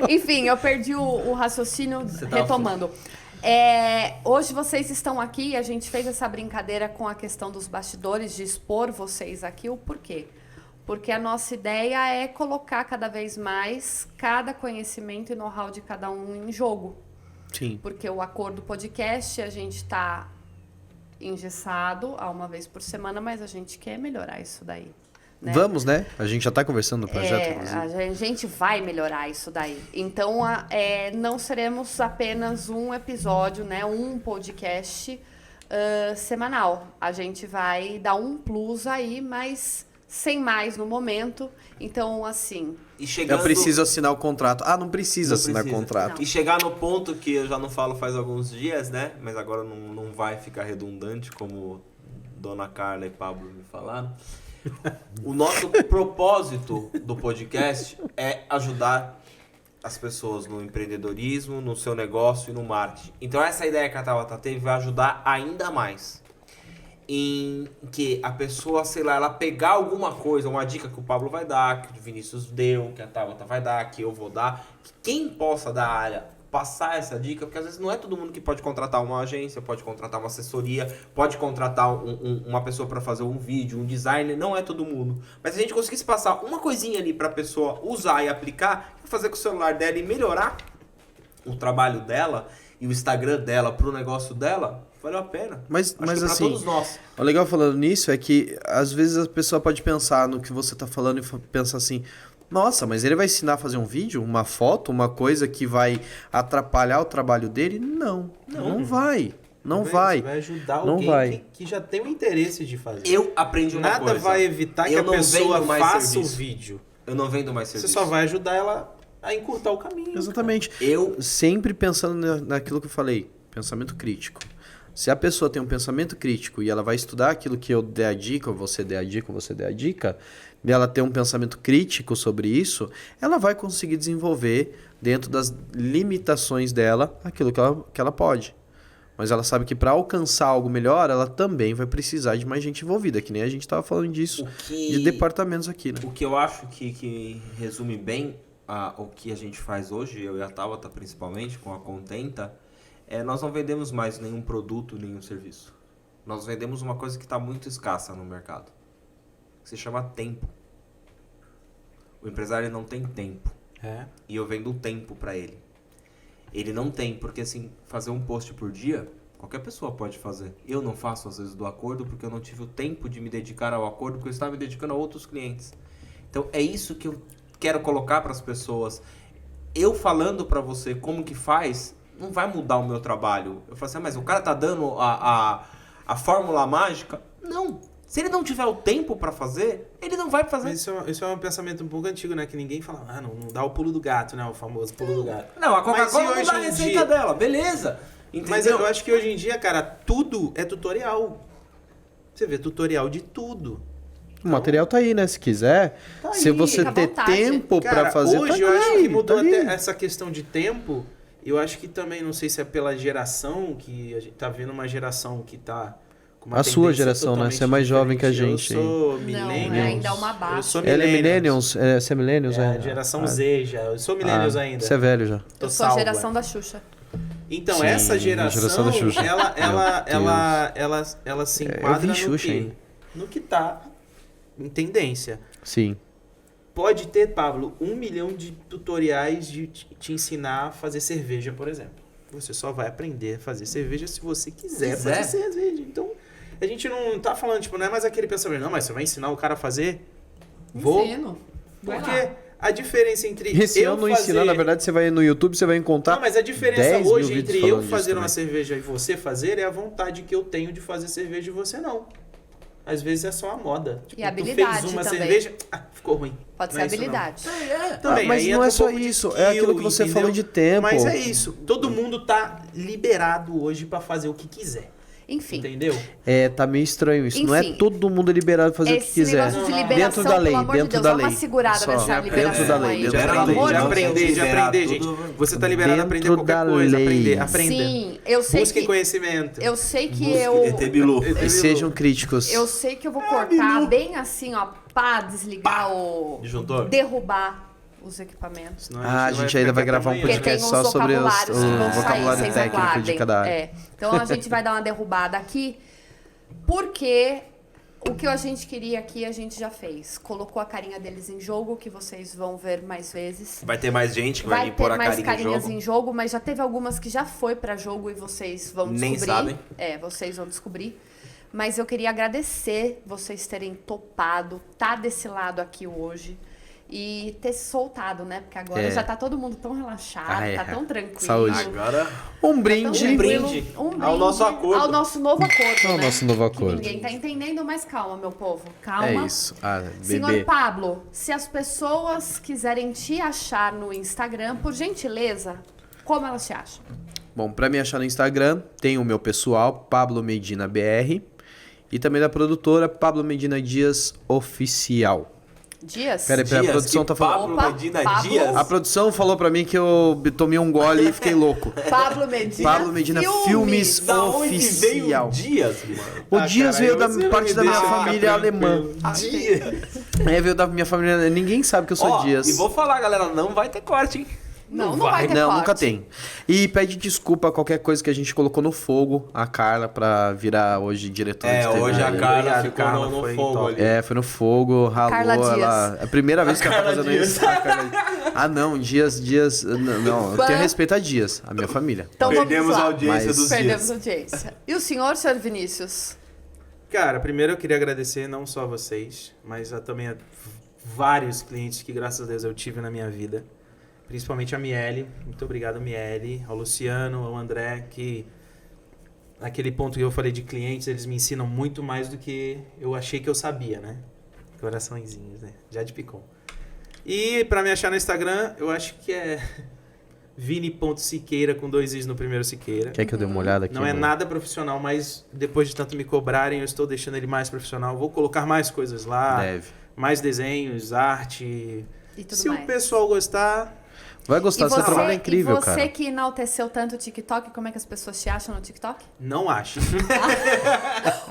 S3: Enfim, eu perdi o raciocínio
S2: tava
S3: retomando. Hoje vocês estão aqui, a gente fez essa brincadeira com a questão dos bastidores, de expor vocês aqui. O porquê? Porque a nossa ideia é colocar cada vez mais cada conhecimento e know-how de cada um em jogo.
S4: Sim.
S3: Porque o Acordo Podcast, a gente está engessado a uma vez por semana, mas a gente quer melhorar isso daí. Né?
S4: Vamos, né? A gente já tá conversando no projeto, inclusive.
S3: A gente vai melhorar isso daí. Então, não seremos apenas um episódio, né, um podcast semanal. A gente vai dar um plus aí, mas sem mais no momento. Então, assim...
S2: E chegando...
S4: Eu preciso assinar o contrato. Ah, não precisa assinar
S2: precisa.
S4: contrato.
S3: Não.
S2: E chegar no ponto que eu já não falo faz alguns dias, né? Mas agora não vai ficar redundante, como Dona Carla e Pablo me falaram. O nosso propósito do podcast é ajudar as pessoas no empreendedorismo, no seu negócio e no marketing. Então essa ideia que a Tabata teve vai ajudar ainda mais em que a pessoa, sei lá, ela pegar alguma coisa, uma dica que o Pablo vai dar, que o Vinícius deu, que a Tabata vai dar, que eu vou dar, que quem possa da área passar essa dica, porque às vezes não é todo mundo que pode contratar uma agência, pode contratar uma assessoria, pode contratar uma pessoa para fazer um vídeo, um designer, não é todo mundo. Mas se a gente conseguisse passar uma coisinha ali para a pessoa usar e aplicar, fazer com o celular dela e melhorar o trabalho dela e o Instagram dela pro negócio dela, valeu a pena.
S4: Mas
S2: Acho que pra
S4: assim,
S2: todos nós.
S4: o legal falando nisso é que às vezes a pessoa pode pensar no que você tá falando e pensar assim: nossa, mas ele vai ensinar a fazer um vídeo, uma foto, uma coisa que vai atrapalhar o trabalho dele? Não vai. Não vai.
S5: Você vai ajudar
S4: Não
S5: alguém
S4: vai.
S5: Que já tem o interesse de fazer.
S2: Eu aprendi uma
S5: Nada
S2: coisa.
S5: vai evitar que
S2: Eu
S5: a
S2: não
S5: pessoa
S2: vendo mais
S5: faça
S2: serviço.
S5: o vídeo.
S2: Eu não vendo mais
S5: Você
S2: serviço.
S5: só vai ajudar ela a encurtar o caminho.
S4: Exatamente.
S2: Eu
S4: Sempre pensando naquilo que eu falei, pensamento crítico. Se a pessoa tem um pensamento crítico e ela vai estudar aquilo que eu der a dica, ou você der a dica, ou você der a dica, e ela tem um pensamento crítico sobre isso, ela vai conseguir desenvolver, dentro das limitações dela, aquilo que ela pode. Mas ela sabe que para alcançar algo melhor, ela também vai precisar de mais gente envolvida, que nem a gente estava falando disso, de departamentos aqui, né?
S2: O que eu acho que resume bem o que a gente faz hoje, eu e a Tabata principalmente, com a Contenta, nós não vendemos mais nenhum produto, nenhum serviço. Nós vendemos uma coisa que está muito escassa no mercado. Que se chama tempo. O empresário não tem tempo. E eu vendo tempo para ele. Ele não tem, porque assim, fazer um post por dia, qualquer pessoa pode fazer. Eu não faço às vezes do acordo porque eu não tive o tempo de me dedicar ao acordo, porque eu estava me dedicando a outros clientes. Então é isso que eu quero colocar para as pessoas. Eu falando para você como que faz, não vai mudar o meu trabalho. Eu falo assim, mas o cara tá dando a fórmula mágica? Não. Se ele não tiver o tempo para fazer, ele não vai fazer.
S5: Mas isso é um pensamento um pouco antigo, né? Que ninguém fala, não dá o pulo do gato, né? O famoso pulo do gato.
S2: Não, a Coca-Cola não dá a receita dela, beleza. Entendeu?
S5: Mas eu acho que hoje em dia, cara, tudo é tutorial. Você vê tutorial de tudo.
S4: O material tá aí, né? Se quiser.
S5: Tá
S4: se
S5: aí,
S4: você
S3: fica à
S4: ter
S3: vontade.
S4: tempo
S5: Cara,
S4: para fazer,
S5: hoje
S4: tá
S5: eu acho
S4: aí,
S5: que mudou
S4: tá aí.
S5: até essa questão de tempo. Eu acho que também, não sei se é pela geração, que a gente tá vendo uma geração que tá com uma
S4: A sua
S5: tendência
S4: geração, né?
S5: totalmente
S4: Você é mais jovem que a
S5: diferente.
S4: gente.
S5: Eu sou
S3: Não,
S5: millennials.
S3: ainda é uma baixa.
S5: Eu sou
S4: Ela é
S5: millennials.
S4: millennials? Você é millennials?
S5: É, a geração Z já. Eu sou millennials ainda.
S4: Você é velho já.
S5: Tô
S3: Eu sou a
S5: salvo,
S3: geração da Xuxa.
S5: Então,
S4: Sim,
S5: essa
S4: a
S5: geração,
S4: geração da Xuxa.
S5: ela se
S4: eu
S5: enquadra
S4: vi
S5: no
S4: Xuxa,
S5: quê?
S4: hein?
S5: No que tá em tendência.
S4: Sim.
S5: Pode ter, Pablo, 1 milhão de tutoriais de te ensinar a fazer cerveja, por exemplo. Você só vai aprender a fazer cerveja se você quiser fazer cerveja. Então, a gente não tá falando, tipo, não é mais aquele pensamento, não, mas você vai ensinar o cara a fazer? Vou.
S3: Ensino. Vai
S5: Porque
S3: lá.
S5: a diferença entre
S4: Esse
S5: eu
S4: ano não
S5: fazer...
S4: ensinar, na verdade, você vai no YouTube, você vai encontrar.
S5: Não, mas a diferença
S4: 10 mil
S5: hoje
S4: vídeos
S5: entre eu
S4: falando
S5: fazer
S4: disso
S5: uma
S4: também.
S5: cerveja e você fazer é a vontade que eu tenho de fazer cerveja e você não. Às vezes é só a moda. Tipo,
S3: E a habilidade
S5: tu fez uma
S3: também.
S5: cerveja, ficou ruim.
S3: Pode
S5: Não
S3: ser
S5: é isso, não.
S3: habilidade.
S5: Também,
S4: mas
S5: aí
S4: não
S5: entra
S4: é
S5: um
S4: só
S5: pouco de
S4: isso,
S5: skill,
S4: é aquilo que você
S5: entendeu?
S4: falou de tempo.
S5: Mas é isso. Todo mundo tá liberado hoje pra fazer o que quiser.
S3: Enfim.
S5: Entendeu?
S4: Tá meio estranho isso. Não é
S3: Enfim,
S4: todo mundo liberado fazer o que
S3: Esse
S4: quiser.
S3: negócio de
S5: Não, não.
S3: liberação,
S4: Dentro da lei,
S3: pelo amor de
S4: dentro
S3: Deus,
S4: da
S3: dá uma
S4: lei.
S3: segurada
S4: Só.
S3: nessa
S4: Dentro
S3: liberação
S4: da lei,
S3: aí.
S4: dentro
S5: Já
S4: da
S3: Pelo
S4: lei.
S3: amor
S5: aprender, já
S3: de Deus.
S5: aprender, já
S2: Liberar
S5: aprender, gente.
S2: tudo.
S5: Você tá liberado a aprender
S4: Dentro
S5: qualquer
S4: da
S5: coisa. Aprender,
S4: lei.
S5: aprenda.
S3: Sim, eu sei
S5: Busque
S3: que...
S5: conhecimento.
S3: Eu sei que eu...
S2: ET Bilu.
S4: E sejam críticos.
S3: Eu sei que eu vou cortar bem assim, ó, pá, desligar o...
S2: Disjuntor.
S3: derrubar os equipamentos.
S5: Senão
S4: A gente ainda vai gravar um
S5: amanhã, né?
S3: Porque tem
S4: podcast
S3: uns
S4: só sobre o
S3: vocabulários que vão sair,
S4: vocabulário
S3: vocês
S4: técnico de
S3: aguardem.
S4: cada área.
S3: É. Então a gente vai dar uma derrubada aqui, porque o que a gente queria aqui a gente já fez. Colocou a carinha deles em jogo, que vocês vão ver mais vezes.
S2: Vai ter mais gente que vai,
S3: Vai
S2: vir pôr
S3: ter
S2: a
S3: mais
S2: carinha em
S3: carinhas
S2: jogo.
S3: em jogo, mas já teve algumas que já foi pra jogo e vocês vão descobrir.
S2: Nem sabem.
S3: Vocês vão descobrir. Mas eu queria agradecer vocês terem topado, tá desse lado aqui hoje e ter se soltado, né? Porque agora já tá todo mundo tão relaxado, tá tão tranquilo.
S4: Saúde.
S2: Agora,
S4: Um brinde.
S3: Tão tranquilo.
S2: brinde
S3: Um
S2: ao nosso acordo.
S3: Ao nosso novo acordo,
S4: Ao
S3: né?
S4: nosso novo
S3: Que
S4: acordo.
S3: ninguém tá entendendo, mas calma, meu povo. Calma.
S4: É isso.
S3: Senhor
S4: Bebê.
S3: Pablo, se as pessoas quiserem te achar no Instagram, por gentileza, como elas te acham?
S4: Bom, pra me achar no Instagram, tem o meu pessoal, Pablo Medina BR. E também da produtora, Pablo Medina Dias Oficial.
S3: Dias?
S4: Peraí, a produção tá falando.
S2: Pablo Medina
S3: Pablo.
S2: Dias.
S4: A produção falou pra mim que eu tomei um gole e fiquei louco.
S3: Pablo Medina.
S4: Pablo Medina Filmes.
S2: Da onde veio
S4: Oficial.
S2: o Dias, mano?
S4: O Dias
S5: cara,
S4: veio da
S5: você não
S4: parte
S5: me
S4: da minha
S5: deixa
S4: família alemã.
S2: Dias.
S4: Veio da minha família. Ninguém sabe que eu sou
S2: Ó,
S4: Dias.
S2: e vou falar, galera, não vai ter corte, hein?
S3: Não vai ter
S4: Não,
S3: corte.
S4: nunca tem. E pede desculpa a qualquer coisa que a gente colocou no fogo, a Carla, pra virar hoje diretora de TV.
S2: Hoje a Carla
S5: Obrigado,
S2: ficou
S5: Carla,
S2: no
S5: foi
S2: fogo
S5: top.
S2: ali.
S4: Foi no fogo, ralou.
S3: Carla Dias.
S4: É a primeira vez que ela tá
S2: Carla
S4: fazendo
S2: Dias.
S4: isso. A Carla- não, Dias. Não, eu tenho respeito a Dias, a minha família.
S3: Então
S2: Perdemos
S3: vamos
S2: a
S3: lá.
S2: audiência
S4: Mas-
S2: dos
S3: Perdemos
S2: Dias.
S3: audiência. E o senhor Vinícius?
S5: Cara, primeiro eu queria agradecer não só a vocês, mas também a vários clientes que, graças a Deus, eu tive na minha vida. Principalmente a Miele. Muito obrigado, Miele. Ao Luciano, ao André, que naquele ponto que eu falei de clientes, eles me ensinam muito mais do que eu achei que eu sabia, né? Coraçõezinhos, né? Já de picom. E pra me achar no Instagram, eu acho que é Vini.Siqueira com 2 Is no primeiro Siqueira.
S4: Quer que eu dê uma olhada aqui?
S5: Não é nada profissional, mas depois de tanto me cobrarem, eu estou deixando ele mais profissional. Vou colocar mais coisas lá,
S4: Deve.
S5: mais desenhos, arte.
S3: E tudo
S5: Se
S3: mais.
S5: o pessoal gostar,
S4: Vai gostar, seu trabalho é incrível,
S3: e você
S4: cara.
S3: que enalteceu tanto o TikTok, como é que as pessoas te acham no TikTok?
S5: não acho.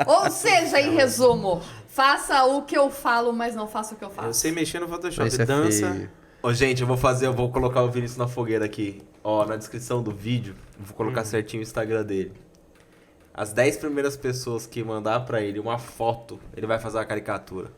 S3: Ou seja, em resumo, faça o que eu falo, mas não faça o que eu faço.
S5: Eu sei mexer no Photoshop,
S4: Esse é
S5: dança.
S4: feio.
S2: Ô, gente, eu vou colocar o Vinícius na fogueira aqui. Ó, na descrição do vídeo, eu vou colocar certinho o Instagram dele. As 10 primeiras pessoas que mandar pra ele uma foto, ele vai fazer uma caricatura.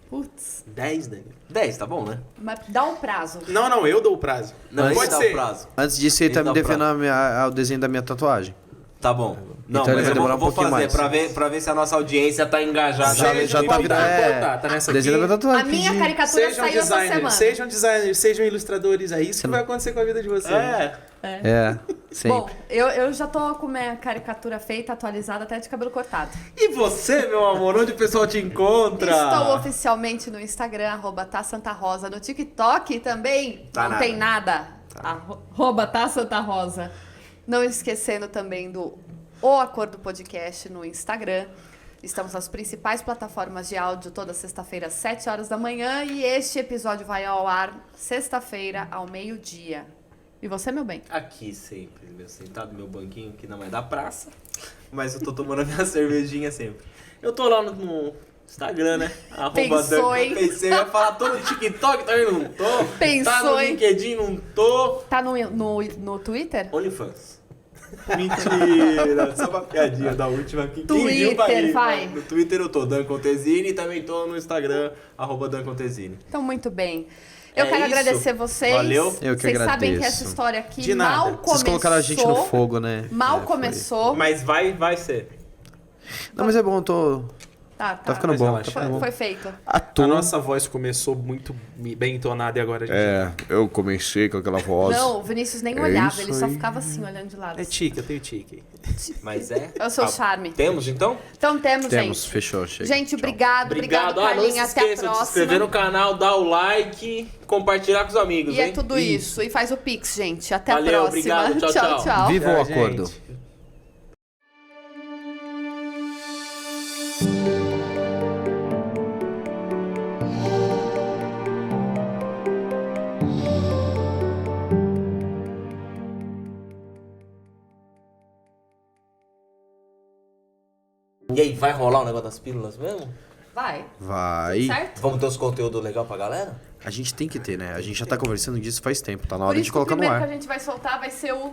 S3: Putz,
S5: 10, Daniel.
S2: 10, tá bom, né?
S3: mas dá um prazo.
S5: Não, eu dou o prazo.
S2: Não, esse
S5: pode
S2: dá
S5: ser.
S2: o prazo.
S4: Antes disso, ele tá
S2: Esse
S4: me
S2: dá o
S4: devendo o desenho da minha tatuagem.
S2: Tá bom. Não,
S4: Então ele
S2: mas
S4: vai
S2: eu
S4: demorar um
S2: vou
S4: pouquinho
S2: fazer
S4: mais.
S2: pra ver se a nossa audiência tá engajada.
S4: Já,
S2: mesmo.
S4: já tá virando.
S5: Tá nessa
S4: Desenho da
S5: aqui.
S4: minha tatuagem.
S3: A minha
S4: pedi.
S3: caricatura
S5: Sejam
S3: saiu essa semana.
S5: designers, sejam ilustradores. É isso que vai acontecer com a vida de vocês.
S4: É, sempre.
S3: Bom, eu já tô com minha caricatura feita, atualizada, até de cabelo cortado.
S2: E você, meu amor, onde o pessoal te encontra?
S3: Estou oficialmente no Instagram, @tasantarosa. No TikTok também
S2: Tá
S3: não
S2: nada.
S3: tem nada. @tasantarosa. Não esquecendo também do O Acordo Podcast no Instagram. Estamos nas principais plataformas de áudio toda sexta-feira às 7 horas da manhã. E este episódio vai ao ar sexta-feira ao meio-dia. E você, meu bem?
S2: Aqui sempre, meu, sentado no meu banquinho, que não é da praça, mas eu tô tomando a minha cervejinha sempre. Eu tô lá no Instagram, né?
S3: Pensou, hein?
S2: Pensei, eu ia falar, tô no TikTok, também não tô.
S3: Pensou,
S2: Tá no
S3: hein?
S2: LinkedIn, não tô.
S3: Tá no Twitter?
S2: OnlyFans. Mentira, só uma piadinha da última aqui. Quem viu
S3: Twitter,
S2: rir,
S3: vai.
S2: né? No Twitter eu tô, Dan Contesini, e também tô no Instagram, @Dan Contesini.
S3: Então, muito bem. Eu
S2: É
S3: quero
S2: isso.
S3: agradecer vocês.
S2: Valeu.
S4: Eu que
S3: Vocês sabem que
S4: agradeço.
S3: essa história aqui
S5: De nada.
S3: mal
S4: Vocês
S3: começou.
S4: colocaram a gente no fogo, né?
S3: Mal
S4: É, foi.
S3: começou.
S2: Mas vai ser.
S4: Não, mas é bom, eu tô. Tá ficando
S5: Mas
S4: bom,
S5: relaxa.
S4: tá ficando bom.
S3: Foi feito.
S5: A nossa voz começou muito bem entonada e agora a gente...
S4: eu comecei com aquela voz.
S3: Não, o Vinícius nem
S4: É
S3: olhava,
S4: isso
S3: ele só
S4: aí.
S3: ficava assim, olhando de lado.
S5: É tique, eu tenho tique.
S2: Mas é.
S3: É o seu charme.
S2: Temos então?
S3: Então temos,
S4: Temos,
S3: gente.
S4: fechou, chega.
S3: Gente,
S4: Tchau.
S3: obrigado,
S2: Obrigado. Não
S3: Carlinha.
S2: se
S3: Até a
S2: esqueça de se
S3: próxima.
S2: inscrever no canal, dar o like, compartilhar com os amigos,
S3: E
S2: hein?
S3: é tudo isso. E faz o Pix, gente. Até
S2: Valeu,
S3: a próxima.
S2: obrigado. Tchau, tchau.
S3: tchau.
S4: Viva o
S5: Tchau,
S4: acordo.
S5: gente.
S2: E aí, vai rolar o negócio das pílulas mesmo?
S3: Vai.
S4: Vai.
S3: Certo?
S2: Vamos ter uns conteúdos legais pra galera?
S4: A gente tem que ter, né? A gente já tá conversando disso faz tempo. Tá na
S3: Por
S4: hora
S3: isso
S4: de
S3: que o
S4: colocar no
S3: primeiro
S4: ar.
S3: que a gente vai soltar vai ser o